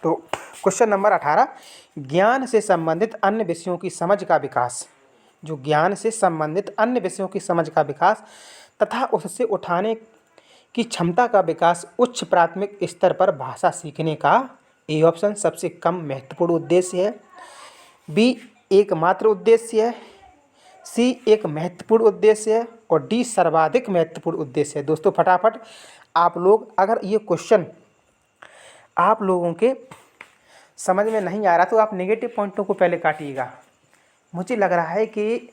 तो क्वेश्चन नंबर 18, ज्ञान से संबंधित अन्य विषयों की समझ का विकास, जो ज्ञान से संबंधित अन्य विषयों की समझ का विकास तथा उससे उठाने की क्षमता का विकास उच्च प्राथमिक स्तर पर भाषा सीखने का ए ऑप्शन सबसे कम महत्वपूर्ण उद्देश्य है, बी एकमात्र उद्देश्य है, सी एक महत्वपूर्ण उद्देश्य है, और डी सर्वाधिक महत्वपूर्ण उद्देश्य है। दोस्तों फटाफट आप लोग, अगर ये क्वेश्चन आप लोगों के समझ में नहीं आ रहा तो आप नेगेटिव पॉइंटों को पहले काटिएगा। मुझे लग रहा है कि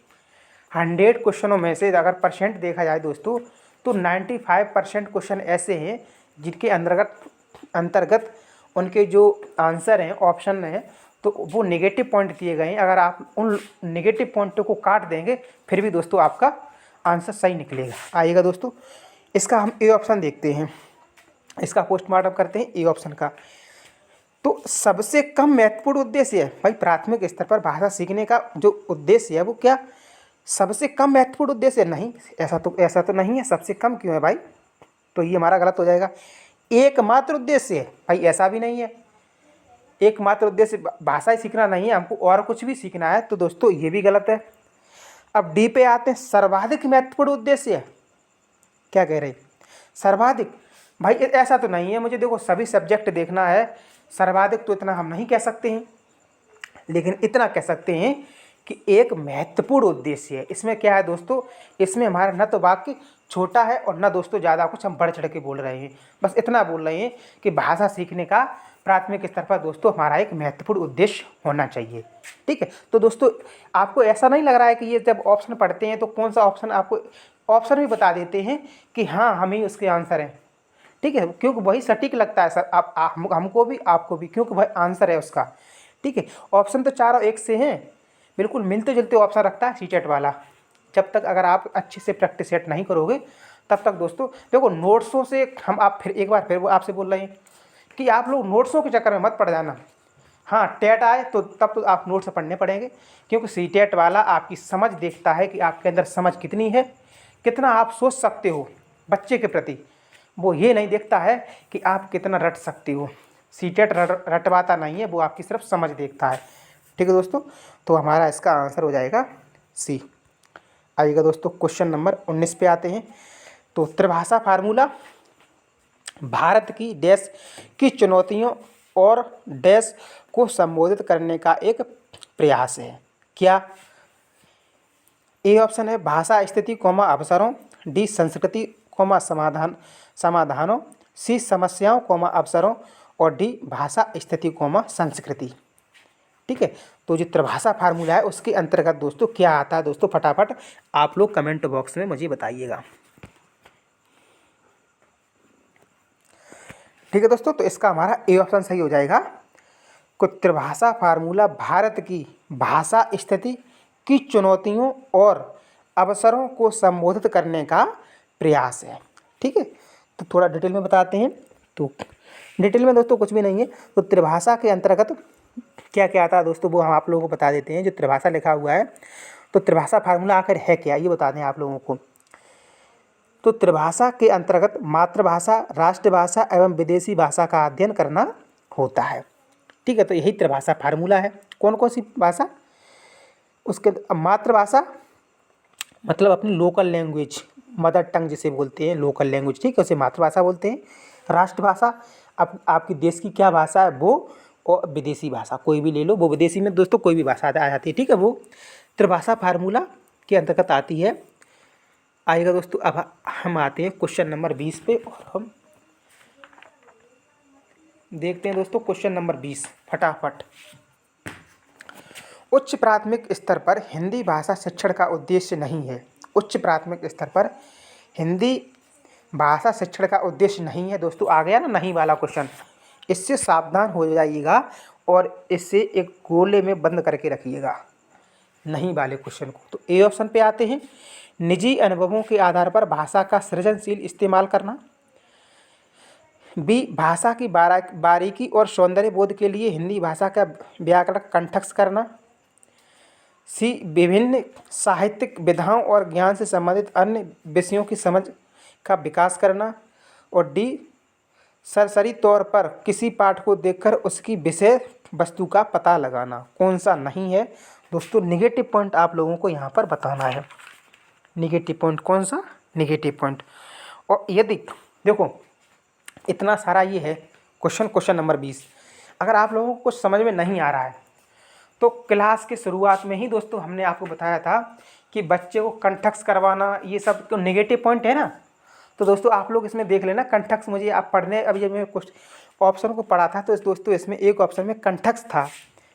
100 क्वेश्चनों में से अगर परसेंट देखा जाए दोस्तों, तो 95% क्वेश्चन ऐसे हैं जिनके अंतर्गत उनके जो आंसर हैं, ऑप्शन हैं, तो वो नेगेटिव पॉइंट दिए गए हैं। अगर आप उन नेगेटिव पॉइंटों को काट देंगे फिर भी दोस्तों आपका आंसर सही निकलेगा, आइएगा दोस्तों। इसका हम ए ऑप्शन देखते हैं, इसका पोस्टमार्टम करते हैं ए ऑप्शन का। तो सबसे कम महत्वपूर्ण उद्देश्य है भाई, प्राथमिक स्तर पर भाषा सीखने का जो उद्देश्य है वो क्या सबसे कम महत्वपूर्ण उद्देश्य नहीं? ऐसा तो नहीं है, सबसे कम क्यों है भाई? तो ये हमारा गलत हो जाएगा। एकमात्र उद्देश्य है भाई, ऐसा भी नहीं है। एकमात्र उद्देश्य भाषा ही सीखना नहीं है, हमको और कुछ भी सीखना है, तो दोस्तों ये भी गलत है। अब डी पे आते हैं, सर्वाधिक महत्वपूर्ण उद्देश्य है। क्या कह रहे हैं? सर्वाधिक भाई ऐसा तो नहीं है, मुझे देखो सभी सब्जेक्ट देखना है, सर्वाधिक तो इतना हम नहीं कह सकते हैं, लेकिन इतना कह सकते हैं कि एक महत्वपूर्ण उद्देश्य है। इसमें क्या है दोस्तों, इसमें हमारा न तो वाक्य छोटा है और न दोस्तों ज़्यादा कुछ हम बढ़ चढ़ के बोल रहे हैं, बस इतना बोल रहे हैं कि भाषा सीखने का प्राथमिक स्तर पर दोस्तों हमारा एक महत्वपूर्ण उद्देश्य होना चाहिए, ठीक है। तो दोस्तों आपको ऐसा नहीं लग रहा है कि ये जब ऑप्शन पढ़ते हैं तो कौन सा ऑप्शन, आपको ऑप्शन भी बता देते हैं कि हाँ हम ही उसके आंसर हैं, ठीक है, क्योंकि वही सटीक लगता है सर हमको भी आपको भी, क्योंकि वही आंसर है उसका, ठीक है। ऑप्शन तो चारों एक से हैं, बिल्कुल मिलते जुलते ऑप्शन रखता है सीटेट वाला। जब तक अगर आप अच्छे से प्रैक्टिस सेट नहीं करोगे तब तक दोस्तों देखो नोट्सों से हम आप फिर एक बार फिर वो आपसे बोल रहे हैं कि आप लोग नोट्सों के चक्कर में मत पड़ जाना। हाँ टेट आए तो तब तो आप नोट्स पढ़ने पड़ेंगे, क्योंकि सीटेट वाला आपकी समझ देखता है कि आपके अंदर समझ कितनी है, कितना आप सोच सकते हो बच्चे के प्रति। वो ये नहीं देखता है कि आप कितना रट सकते हो। सीटेट रटवाता नहीं है, वो आपकी सिर्फ समझ देखता है, ठीक है दोस्तों। तो हमारा इसका आंसर हो जाएगा सी। आइएगा दोस्तों क्वेश्चन नंबर 19 पे आते हैं। तो त्रिभाषा फार्मूला भारत की डैश की चुनौतियों और डैश को संबोधित करने का एक प्रयास है। क्या? ए ऑप्शन है भाषा स्थिति अवसरों, डी संस्कृति समाधानों, सी समस्याओं अवसरों और डी भाषा स्थिति संस्कृति। ठीक है, तो जो त्रिभाषा फार्मूला है उसके अंतर्गत दोस्तों क्या आता है दोस्तों, फटाफट आप लोग कमेंट बॉक्स में मुझे बताइएगा। ठीक है दोस्तों, तो इसका हमारा ए ऑप्शन सही हो जाएगा। त्रिभाषा फार्मूला भारत की भाषा स्थिति की चुनौतियों और अवसरों को संबोधित करने का प्रयास है। ठीक है, तो थोड़ा डिटेल में बताते हैं। तो डिटेल में दोस्तों कुछ भी नहीं है। तो त्रिभाषा के अंतर्गत क्या क्या आता है दोस्तों वो हम आप लोगों को बता देते हैं। जो त्रिभाषा लिखा हुआ है, तो त्रिभाषा फार्मूला आखिर है क्या ये बता दें आप लोगों को। तो त्रिभाषा के अंतर्गत मातृभाषा, राष्ट्रभाषा एवं विदेशी भाषा का अध्ययन करना होता है। ठीक है, तो यही त्रिभाषा फार्मूला है। कौन कौन सी भाषा? उसके मातृभाषा मतलब अपनी लोकल लैंग्वेज, मदर टंग जिसे बोलते हैं, लोकल लैंग्वेज, ठीक है, उसे मातृभाषा बोलते हैं। राष्ट्रभाषा आपकी देश की क्या भाषा है वो, और विदेशी भाषा कोई भी ले लो, वो विदेशी में दोस्तों कोई भी भाषा आ जाती है। ठीक है, वो त्रिभाषा फार्मूला के अंतर्गत आती है। आएगा दोस्तों, अब हम आते हैं क्वेश्चन नंबर 20 पे और हम देखते हैं दोस्तों क्वेश्चन नंबर 20 फटाफट। उच्च प्राथमिक स्तर पर हिंदी भाषा शिक्षण का उद्देश्य नहीं है। उच्च प्राथमिक स्तर पर हिंदी भाषा शिक्षण का उद्देश्य नहीं है। दोस्तों आ गया ना नहीं वाला क्वेश्चन, इससे सावधान हो जाइएगा और इससे एक गोले में बंद करके रखिएगा नहीं वाले क्वेश्चन को। तो ए ऑप्शन पे आते हैं, निजी अनुभवों के आधार पर भाषा का सृजनशील इस्तेमाल करना। बी, भाषा की बारीकी और सौंदर्य बोध के लिए हिंदी भाषा का व्याकरण कंठस्थ करना। सी, विभिन्न साहित्यिक विधाओं और ज्ञान से संबंधित अन्य विषयों की समझ का विकास करना। और डी, सरसरी तौर पर किसी पाठ को देखकर उसकी विषय वस्तु का पता लगाना। कौन सा नहीं है दोस्तों? नेगेटिव पॉइंट आप लोगों को यहाँ पर बताना है। नेगेटिव पॉइंट कौन सा? Negative point. और यदि देखो इतना सारा ये है क्वेश्चन नंबर 20, अगर आप लोगों को कुछ समझ में नहीं आ रहा है तो क्लास के शुरुआत में ही दोस्तों हमने आपको बताया था कि बच्चे को कंठस्थ करवाना, ये सब तो नेगेटिव पॉइंट है ना। तो दोस्तों आप लोग इसमें देख लेना कंठस्थ, मुझे आप पढ़ने अभी जब मैं कुछ ऑप्शन को पढ़ा था तो दोस्तों इसमें एक ऑप्शन में कंठस्थ था,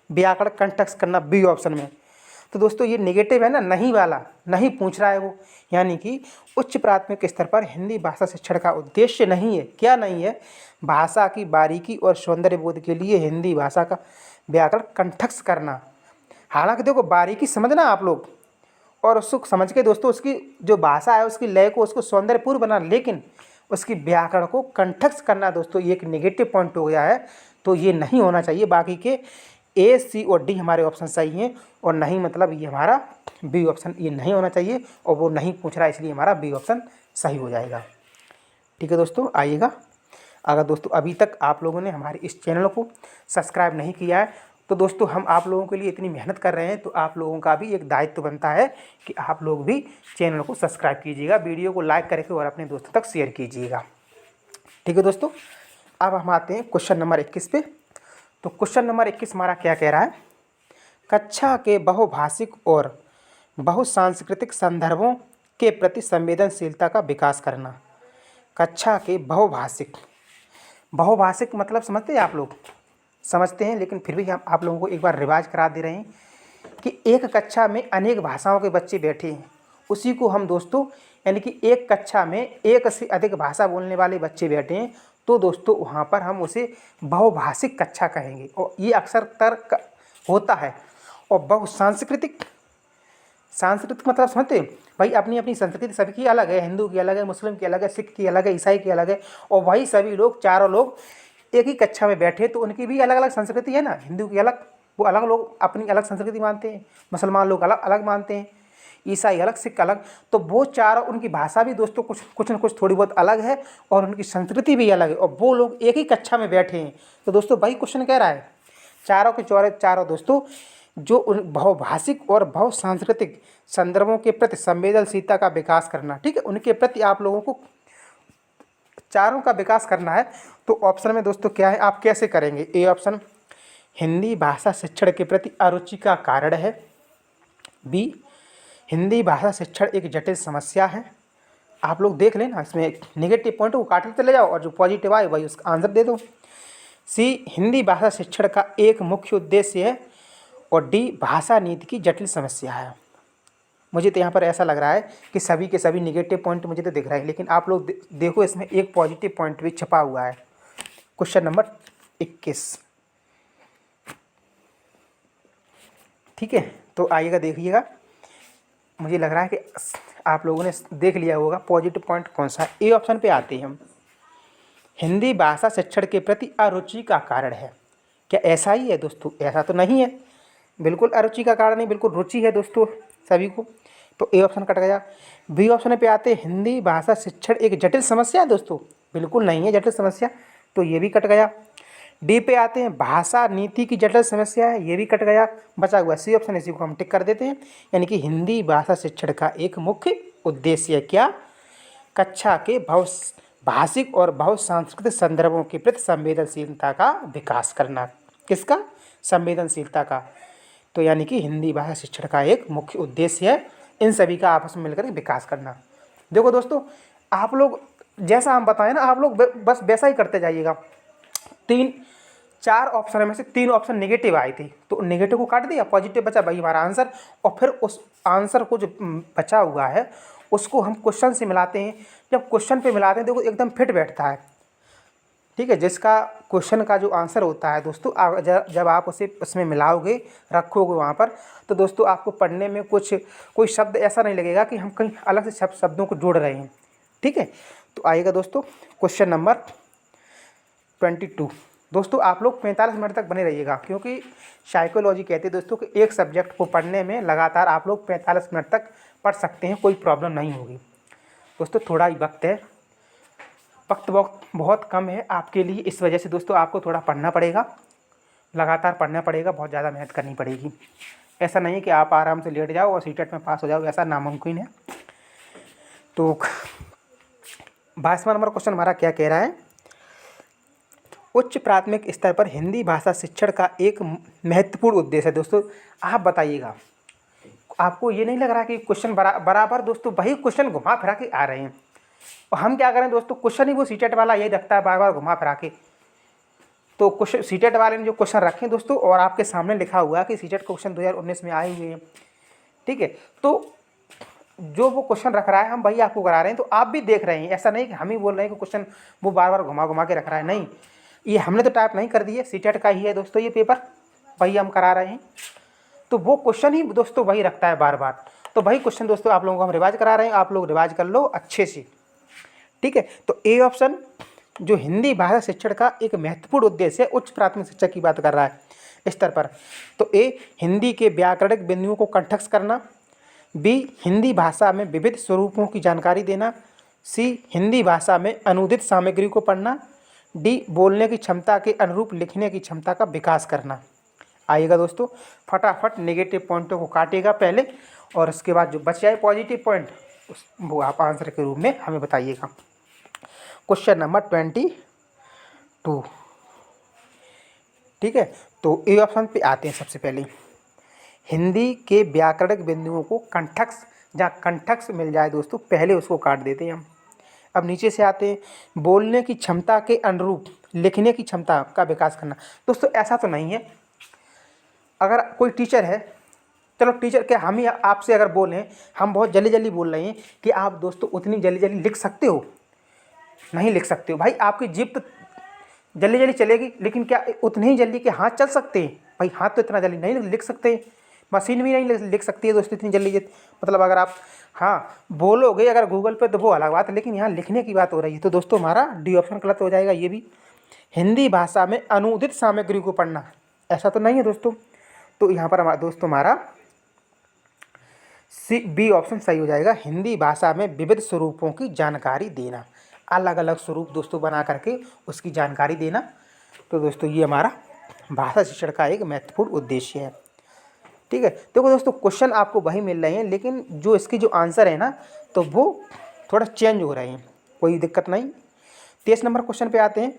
व्याकरण कंठस्थ करना बी ऑप्शन में। तो दोस्तों ये नेगेटिव है ना, नहीं वाला नहीं पूछ रहा है वो। यानी कि उच्च प्राथमिक स्तर पर हिंदी भाषा शिक्षण का उद्देश्य नहीं है। क्या नहीं है? भाषा की बारीकी और सौंदर्य बोध के लिए हिंदी भाषा का व्याकरण कंठस्थ करना। हालांकि देखो बारीकी समझना आप लोग और उसको समझ के दोस्तों उसकी जो भाषा है उसकी लय को उसको सौंदर्यपूर्ण बनाना, लेकिन उसकी व्याकरण को कंठस्थ करना दोस्तों ये एक नेगेटिव पॉइंट हो गया है। तो ये नहीं होना चाहिए। बाकी के ए, सी और डी हमारे ऑप्शन सही हैं और नहीं मतलब ये हमारा बी ऑप्शन ये नहीं होना चाहिए और वो नहीं पूछ रहा है, इसलिए हमारा बी ऑप्शन सही हो जाएगा। ठीक है दोस्तों, आइएगा। अगर दोस्तों अभी तक आप लोगों ने हमारे इस चैनल को सब्सक्राइब नहीं किया है तो दोस्तों हम आप लोगों के लिए इतनी मेहनत कर रहे हैं तो आप लोगों का भी एक दायित्व बनता है कि आप लोग भी चैनल को सब्सक्राइब कीजिएगा, वीडियो को लाइक करके और अपने दोस्तों तक शेयर कीजिएगा। ठीक है दोस्तों, अब हम आते हैं क्वेश्चन नंबर 21 पे। तो क्वेश्चन नंबर 21 हमारा क्या कह रहा है? कक्षा के बहुभाषिक और बहुसांस्कृतिक संदर्भों के प्रति संवेदनशीलता का विकास करना। कक्षा के बहुभाषिक मतलब समझते हैं आप लोग? समझते हैं, लेकिन फिर भी हम आप लोगों को एक बार रिवाइज करा दे रहे हैं कि एक कक्षा में अनेक भाषाओं के बच्चे बैठे हैं, उसी को हम दोस्तों यानी कि एक कक्षा में एक से अधिक भाषा बोलने वाले बच्चे बैठे हैं तो दोस्तों वहाँ पर हम उसे बहुभाषिक कक्षा कहेंगे। और ये अक्सर तर्क होता है। और बहुसांस्कृतिक मतलब समझते हैं भाई, अपनी अपनी संस्कृति सबकी अलग है, हिंदू की अलग है, मुस्लिम की अलग है, सिख की अलग है, ईसाई की अलग है, और वही सभी लोग चारों लोग एक ही कक्षा में बैठे तो उनकी भी अलग अलग संस्कृति है ना। हिंदू की अलग, वो अलग लोग अपनी अलग संस्कृति मानते हैं, मुसलमान लोग अलग अलग मानते हैं, ईसाई अलग, सिख अलग। तो वो चारों उनकी भाषा भी दोस्तों कुछ न कुछ थोड़ी बहुत अलग है और उनकी संस्कृति भी अलग है और वो लोग एक ही कक्षा में बैठे हैं। तो दोस्तों वही क्वेश्चन कह रहा है, चारों के चारों दोस्तों जो उन बहुभाषिक और बहुसांस्कृतिक संदर्भों के प्रति संवेदनशीलता का विकास करना। ठीक है, उनके प्रति आप लोगों को चारों का विकास करना है। तो ऑप्शन में दोस्तों क्या है, आप कैसे करेंगे? ए ऑप्शन, हिंदी भाषा शिक्षण के प्रति अरुचि का कारण है। बी, हिंदी भाषा शिक्षण एक जटिल समस्या है। आप लोग देख लेना, इसमें नेगेटिव पॉइंट को काटते चले जाओ और जो पॉजिटिव आए वही उसका आंसर दे दो। सी, हिंदी भाषा शिक्षण का एक मुख्य उद्देश्य है। और डी, भाषा नीति की जटिल समस्या है। मुझे तो यहाँ पर ऐसा लग रहा है कि सभी के सभी निगेटिव पॉइंट मुझे तो दिख रहा है, लेकिन आप लोग देखो इसमें एक पॉजिटिव पॉइंट भी छपा हुआ है। Question number 21। ठीक है, तो आइएगा देखिएगा। मुझे लग रहा है कि आप लोगों ने देख लिया होगा पॉजिटिव पॉइंट कौन सा है। ए ऑप्शन पे आते हैं हम। हिंदी भाषा शिक्षण के प्रति अरुचि का कारण है। क्या ऐसा ही है दोस्तों? ऐसा तो नहीं है, बिल्कुल अरुचि का कारण नहीं, बिल्कुल रुचि है दोस्तों सभी को। तो ए ऑप्शन कट गया। बी ऑप्शन पे आते हैं, हिंदी भाषा शिक्षण एक जटिल समस्या है दोस्तों, बिल्कुल नहीं है जटिल समस्या, तो ये भी कट गया। डी पे आते हैं, भाषा नीति की जटिल समस्या है, ये भी कट गया। बचा हुआ सी ऑप्शन, इसी को हम टिक कर देते हैं। यानी कि हिंदी भाषा शिक्षण का एक मुख्य उद्देश्य है क्या? कक्षा के भाषिक और बहुसांस्कृतिक संदर्भों के प्रति संवेदनशीलता का विकास करना। किसका? संवेदनशीलता का। तो यानी कि हिंदी भाषा शिक्षण का एक मुख्य उद्देश्य है इन सभी का आपस में मिलकर विकास करना। देखो दोस्तों, आप लोग जैसा हम बताएं ना, आप लोग बस वैसा ही करते जाइएगा। 4 ऑप्शन में से 3 ऑप्शन नेगेटिव आई थी, तो नेगेटिव को काट दिया, पॉजिटिव बचा, वही हमारा आंसर। और फिर उस आंसर को जो बचा हुआ है उसको हम क्वेश्चन से मिलाते हैं। जब क्वेश्चन पे मिलाते हैं देखो एकदम फिट बैठता है। ठीक है, जिसका क्वेश्चन का जो आंसर होता है दोस्तों, जब आप उसे उसमें मिलाओगे, रखोगे वहाँ पर, तो दोस्तों आपको पढ़ने में कोई शब्द ऐसा नहीं लगेगा कि हम कहीं अलग से शब्दों को जोड़ रहे हैं। ठीक है, तो आइएगा दोस्तों क्वेश्चन नंबर 22। दोस्तों आप लोग 45 मिनट तक बने रहिएगा, क्योंकि साइकोलॉजी कहते हैं दोस्तों कि एक सब्जेक्ट को पढ़ने में लगातार आप लोग 45 मिनट तक पढ़ सकते हैं, कोई प्रॉब्लम नहीं होगी। दोस्तों थोड़ा ही वक्त है, वक्त बहुत कम है आपके लिए, इस वजह से दोस्तों आपको थोड़ा पढ़ना पड़ेगा, लगातार पढ़ना पड़ेगा, बहुत ज़्यादा मेहनत करनी पड़ेगी। ऐसा नहीं है कि आप आराम से लेट जाओ और सीटेट में पास हो जाओ, ऐसा नामुमकिन है। तो 22वां नंबर क्वेश्चन हमारा क्या कह रहा है? उच्च प्राथमिक स्तर पर हिंदी भाषा शिक्षण का एक महत्वपूर्ण उद्देश्य है। दोस्तों आप बताइएगा, आपको ये नहीं लग रहा कि क्वेश्चन बराबर दोस्तों वही क्वेश्चन घुमा फिरा के आ रहे हैं? और हम क्या करें दोस्तों, क्वेश्चन ही वो सीटेट वाला यही रखता है बार बार घुमा फिरा के। तो क्वेश्चन सीटेट वाले ने जो क्वेश्चन रखे दोस्तों, और आपके सामने लिखा हुआ है कि सीटेट क्वेश्चन 2019 में आए हुए हैं। ठीक है, तो जो वो क्वेश्चन रख रहा है हम वही आपको करा रहे हैं, तो आप भी देख रहे हैं। ऐसा नहीं कि हम ही बोल रहे हैं कि क्वेश्चन वो बार बार घुमा घुमा के रख रहा है, नहीं, ये हमने तो टाइप नहीं कर दिए, सीटेट का ही है दोस्तों ये पेपर, वही हम करा रहे हैं। तो वो क्वेश्चन ही दोस्तों वही रखता है बार बार, तो वही क्वेश्चन दोस्तों आप लोगों को हम रिवाइज करा रहे हैं, आप लोग रिवाइज कर लो अच्छे से। ठीक है, तो ए ऑप्शन जो हिंदी भाषा शिक्षण का एक महत्वपूर्ण उद्देश्य है, उच्च प्राथमिक शिक्षा की बात कर रहा है स्तर पर। तो ए, हिंदी के व्याकरणिक बिंदुओं को कंठस्थ करना। बी, हिंदी भाषा में विविध स्वरूपों की जानकारी देना। सी, हिंदी भाषा में अनुदित सामग्री को पढ़ना। डी, बोलने की क्षमता के अनुरूप लिखने की क्षमता का विकास करना। आइएगा दोस्तों, फटाफट नेगेटिव पॉइंटों को काटिएगा पहले, और उसके बाद जो बच जाए पॉजिटिव पॉइंट वो आप आंसर के रूप में हमें बताइएगा। Question number 22। ठीक है, तो ए ऑप्शन पे आते हैं। सबसे पहले हिंदी के व्याकरणिक बिंदुओं को कंठस्थ, जहाँ कंठस्थ मिल जाए दोस्तों पहले उसको काट देते हैं हम। अब नीचे से आते हैं, बोलने की क्षमता के अनुरूप लिखने की क्षमता का विकास करना। दोस्तों ऐसा तो नहीं है, अगर कोई टीचर है, चलो टीचर क्या हम ही आपसे अगर बोलें, हम बहुत जल्दी जल्दी बोल रहे हैं कि आप दोस्तों उतनी जल्दी जल्दी लिख सकते हो, नहीं लिख सकते हो भाई, आपकी जीभ तो जल्दी जल्दी चलेगी, लेकिन क्या उतनी ही जल्दी के हाथ चल सकते हैं? भाई हाथ तो इतना जल्दी नहीं लिख सकते, मशीन भी नहीं लिख सकती है दोस्तों इतनी जल्दी। मतलब अगर आप हाँ बोलोगे अगर गूगल पे तो वो अलग बात है, लेकिन यहाँ लिखने की बात हो रही है, तो दोस्तों हमारा डी ऑप्शन गलत हो जाएगा। ये भी हिंदी भाषा में अनुदित सामग्री को पढ़ना, ऐसा तो नहीं है दोस्तों। तो यहाँ पर हमारा दोस्तों हमारा बी ऑप्शन सही हो जाएगा, हिंदी भाषा में विविध स्वरूपों की जानकारी देना, अलग अलग स्वरूप दोस्तों बना करके उसकी जानकारी देना। तो दोस्तों ये हमारा भाषा शिक्षण का एक महत्वपूर्ण उद्देश्य है। ठीक है। देखो दोस्तों क्वेश्चन आपको वही मिल रहे हैं, लेकिन जो इसकी जो आंसर है ना तो वो थोड़ा चेंज हो रहे हैं, कोई दिक्कत नहीं। 23 नंबर क्वेश्चन पे आते हैं।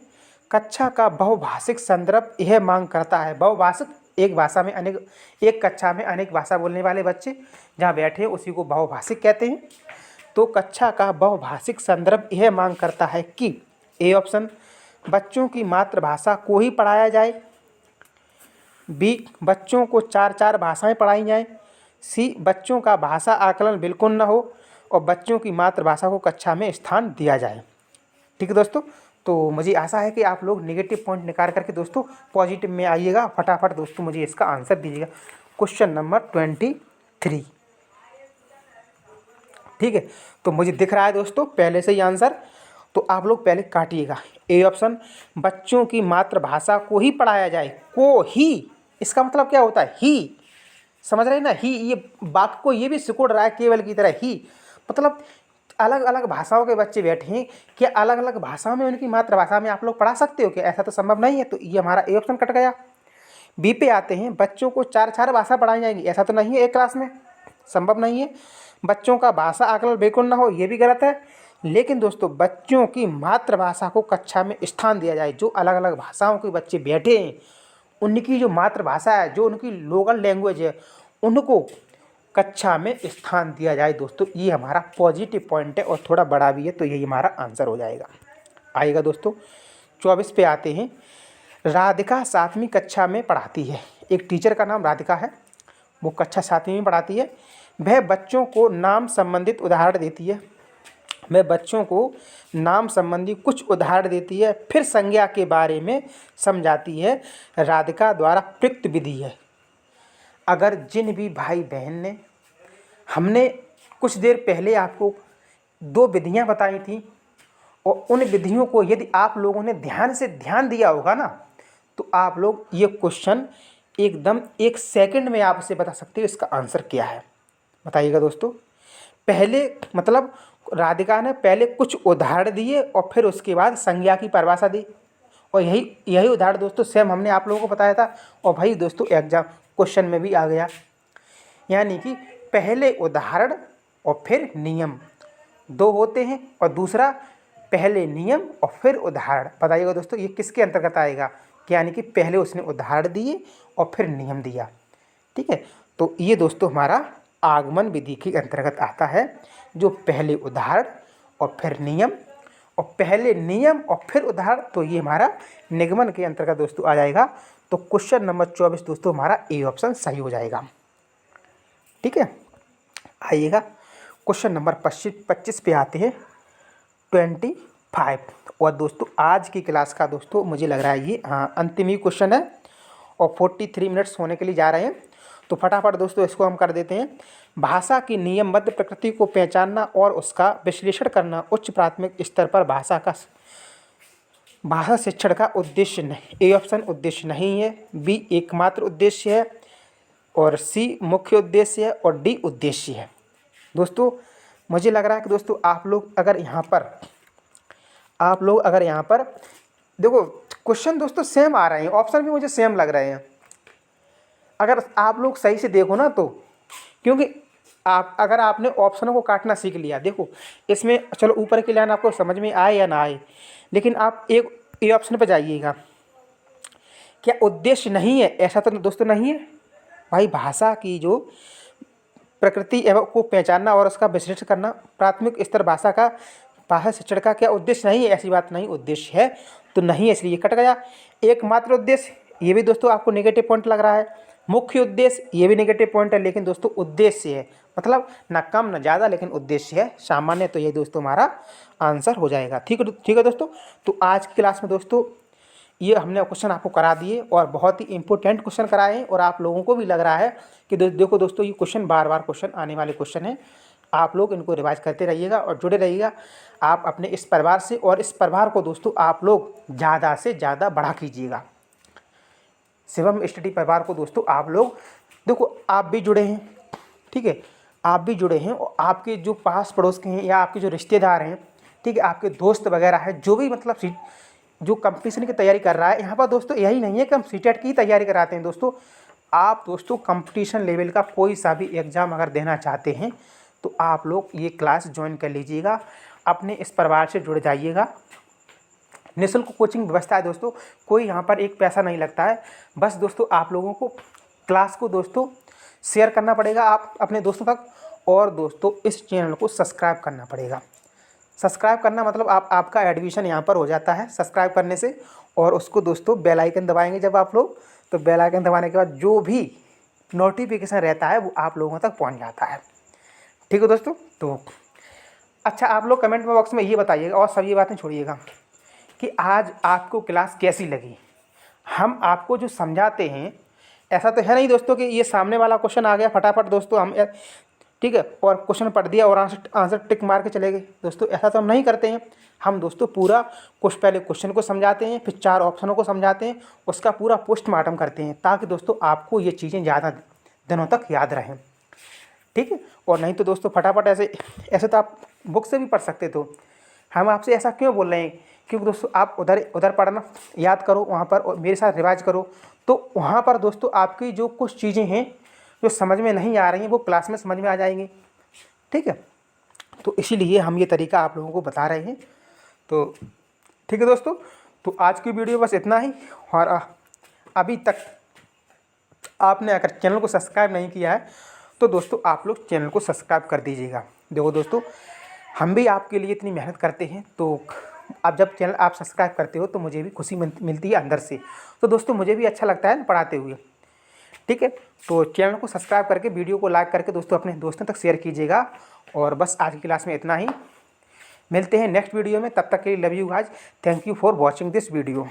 कक्षा का बहुभाषिक संदर्भ यह मांग करता है। बहुभाषिक एक भाषा में अनेक, एक कक्षा में अनेक भाषा बोलने वाले बच्चे जहाँ बैठे हैं उसी को बहुभाषिक कहते हैं। तो कक्षा का बहुभाषिक संदर्भ यह मांग करता है कि ए ऑप्शन बच्चों की मातृभाषा को ही पढ़ाया जाए, बी बच्चों को 4 भाषाएं पढ़ाई जाएं, सी बच्चों का भाषा आकलन बिल्कुल न हो और बच्चों की मातृभाषा को कक्षा में स्थान दिया जाए। ठीक है दोस्तों, तो मुझे आशा है कि आप लोग नेगेटिव पॉइंट निकाल करके दोस्तों पॉजिटिव में आइएगा। फटाफट दोस्तों मुझे इसका आंसर दीजिएगा। Question number 23। ठीक है, तो मुझे दिख रहा है दोस्तों पहले से ही आंसर, तो आप लोग पहले काटिएगा। ए ऑप्शन बच्चों की मातृभाषा को ही पढ़ाया जाए, को ही, इसका मतलब क्या होता है? ही, समझ रहे हैं ना? ही, ये वाक्य को ये भी सिकुड़ रहा है केवल की तरह ही, मतलब अलग अलग भाषाओं के बच्चे बैठे हैं, क्या अलग अलग भाषाओं में उनकी मातृभाषा में आप लोग पढ़ा सकते हो क्या? ऐसा तो संभव नहीं है, तो ये हमारा ए ऑप्शन कट गया। बी पे आते हैं, बच्चों को 4 भाषा पढ़ाई जाएंगी, ऐसा तो नहीं है एक क्लास में, संभव नहीं है। बच्चों का भाषा आकलन बिल्कुल ना हो, ये भी गलत है। लेकिन दोस्तों बच्चों की मातृभाषा को कक्षा में स्थान दिया जाए, जो अलग अलग भाषाओं के बच्चे बैठे हैं उनकी जो मातृभाषा है, जो उनकी लोकल लैंग्वेज है, उनको कक्षा में स्थान दिया जाए। दोस्तों ये हमारा पॉजिटिव पॉइंट है और थोड़ा बड़ा भी है, तो यही हमारा आंसर हो जाएगा। आएगा दोस्तों 24 पे आते हैं। राधिका 7वीं कक्षा में पढ़ाती है। एक टीचर का नाम राधिका है, वो कक्षा 7वीं में पढ़ाती है। वह बच्चों को नाम संबंधित उदाहरण देती है, वह बच्चों को नाम संबंधी कुछ उदाहरण देती है, फिर संज्ञा के बारे में समझाती है। राधिका द्वारा प्रयुक्त विधि है। अगर जिन भी भाई बहन ने, हमने कुछ देर पहले आपको 2 विधियां बताई थी और उन विधियों को यदि आप लोगों ने ध्यान से ध्यान दिया होगा ना, तो आप लोग ये क्वेश्चन एकदम 1 सेकंड में आप उसे बता सकते हो इसका आंसर क्या है। बताइएगा दोस्तों। पहले मतलब राधिका ने पहले कुछ उदाहरण दिए और फिर उसके बाद संज्ञा की परिभाषा दी, और यही उदाहरण दोस्तों सेम हमने आप लोगों को बताया था, और भाई दोस्तों एग्जाम क्वेश्चन में भी आ गया। यानी कि पहले उदाहरण और फिर नियम 2 होते हैं, और दूसरा पहले नियम और फिर उदाहरण। बताइएगा दोस्तों ये किसके अंतर्गत आएगा? यानी कि पहले उसने उदाहरण दिए और फिर नियम दिया। ठीक है, तो ये दोस्तों हमारा आगमन विधि के अंतर्गत आता है, जो पहले उदाहरण और फिर नियम, और पहले नियम और फिर उदाहरण, तो ये हमारा निगमन के अंतर्गत दोस्तों आ जाएगा। तो क्वेश्चन नंबर 24 दोस्तों हमारा ए ऑप्शन सही हो जाएगा। ठीक है, आइएगा क्वेश्चन नंबर 25 पे आते हैं 25। और दोस्तों आज की क्लास का दोस्तों मुझे लग रहा है ये अंतिम ही क्वेश्चन है, और 43 मिनट्स होने के लिए जा रहे हैं, तो फटाफट दोस्तों इसको हम कर देते हैं। भाषा की नियमबद्ध प्रकृति को पहचानना और उसका विश्लेषण करना उच्च प्राथमिक स्तर पर भाषा शिक्षण का उद्देश्य नहीं। ए ऑप्शन उद्देश्य नहीं है, बी एकमात्र उद्देश्य है, और सी मुख्य उद्देश्य है, और डी उद्देश्य है। दोस्तों मुझे लग रहा है कि दोस्तों आप लोग अगर यहाँ पर देखो क्वेश्चन दोस्तों सेम आ रहे हैं, ऑप्शन भी मुझे सेम लग रहे हैं, अगर आप लोग सही से देखो ना तो, क्योंकि अगर आपने ऑप्शनों को काटना सीख लिया, देखो इसमें चलो ऊपर की लाइन आपको समझ में आए या ना आए, लेकिन आप एक ए ऑप्शन पर जाइएगा। क्या उद्देश्य नहीं है? ऐसा तो दोस्तों नहीं है भाई। भाषा की जो प्रकृति एवं को पहचानना और उसका विश्लेषण करना प्राथमिक स्तर भाषा शिक्षण का क्या उद्देश्य नहीं है? ऐसी बात नहीं, उद्देश्य है तो नहीं है, इसलिए कट गया। एकमात्र उद्देश्य, ये भी दोस्तों आपको नेगेटिव पॉइंट लग रहा है। मुख्य उद्देश्य, ये भी नेगेटिव पॉइंट है, लेकिन दोस्तों उद्देश्य है, मतलब ना कम ना ज़्यादा, लेकिन उद्देश्य है सामान्य, तो ये दोस्तों हमारा आंसर हो जाएगा। ठीक है दोस्तों, तो आज की क्लास में दोस्तों ये हमने क्वेश्चन आपको करा दिए, और बहुत ही इंपॉर्टेंट क्वेश्चन कराए हैं, और आप लोगों को भी लग रहा है कि देखो दोस्तों ये क्वेश्चन बार बार क्वेश्चन आने वाले क्वेश्चन हैं। आप लोग इनको रिवाइज करते रहिएगा और जुड़े रहिएगा आप अपने इस परिवार से, और इस परिवार को दोस्तों आप लोग ज़्यादा से ज़्यादा बढ़ा कीजिएगा। शिवम स्टडी परिवार को दोस्तों आप लोग देखो, आप भी जुड़े हैं, ठीक है, आप भी जुड़े हैं, और आपके जो पास पड़ोस के हैं या आपके जो रिश्तेदार हैं, ठीक है, आपके दोस्त वगैरह हैं, जो भी मतलब जो कंपटीशन की तैयारी कर रहा है, यहाँ पर दोस्तों यही नहीं है कि हम सीटेट की तैयारी कराते हैं दोस्तों, आप दोस्तों कंपटीशन लेवल का कोई सा भी एग्ज़ाम अगर देना चाहते हैं तो आप लोग ये क्लास ज्वाइन कर लीजिएगा, अपने इस परिवार से जुड़ जाइएगा। निःशुल्क कोचिंग व्यवस्था है दोस्तों, कोई यहाँ पर एक पैसा नहीं लगता है। बस दोस्तों आप लोगों को क्लास को दोस्तों शेयर करना पड़ेगा आप अपने दोस्तों तक, और दोस्तों इस चैनल को सब्सक्राइब करना पड़ेगा। सब्सक्राइब करना मतलब आपका एडमिशन यहाँ पर हो जाता है सब्सक्राइब करने से। और उसको दोस्तों बेल आइकन दबाएंगे जब आप लोग, तो बेल आइकन दबाने के बाद जो भी नोटिफिकेशन रहता है वो आप लोगों तक पहुँच जाता है। ठीक है दोस्तों। तो अच्छा, आप लोग कमेंट बॉक्स में ये बताइएगा और सब ये बातें छोड़िएगा कि आज आपको क्लास कैसी लगी। हम आपको जो समझाते हैं, ऐसा तो है नहीं दोस्तों कि ये सामने वाला क्वेश्चन आ गया फटाफट दोस्तों हम ठीक है और क्वेश्चन पढ़ दिया और आंसर टिक मार के चले गए। दोस्तों ऐसा तो हम नहीं करते हैं। हम दोस्तों पूरा कुछ पहले क्वेश्चन को समझाते हैं, फिर 4 ऑप्शनों को समझाते हैं, उसका पूरा पोस्टमार्टम करते हैं, ताकि दोस्तों आपको ये चीज़ें ज़्यादा दिनों तक याद रहें। ठीक है। और नहीं तो दोस्तों फटाफट ऐसे तो आप बुक से भी पढ़ सकते। तो हम आपसे ऐसा क्यों बोल रहे हैं, क्योंकि दोस्तों आप उधर पढ़ना याद करो वहाँ पर और मेरे साथ रिवाइज करो, तो वहाँ पर दोस्तों आपकी जो कुछ चीज़ें हैं जो समझ में नहीं आ रही हैं वो क्लास में समझ में आ जाएंगी। ठीक है। तो इसीलिए हम ये तरीका आप लोगों को बता रहे हैं। तो ठीक है दोस्तों, तो आज की वीडियो बस इतना ही। और अभी तक आपने अगर चैनल को सब्सक्राइब नहीं किया है तो दोस्तों आप लोग चैनल को सब्सक्राइब कर दीजिएगा। देखो दोस्तों, हम भी आपके लिए इतनी मेहनत करते हैं, तो आप जब चैनल आप सब्सक्राइब करते हो तो मुझे भी खुशी मिलती है अंदर से। तो दोस्तों मुझे भी अच्छा लगता है पढ़ाते हुए। ठीक है। तो चैनल को सब्सक्राइब करके वीडियो को लाइक करके दोस्तों अपने दोस्तों तक शेयर कीजिएगा। और बस आज की क्लास में इतना ही। मिलते हैं नेक्स्ट वीडियो में, तब तक के लिए love you guys. Thank you for watching this video.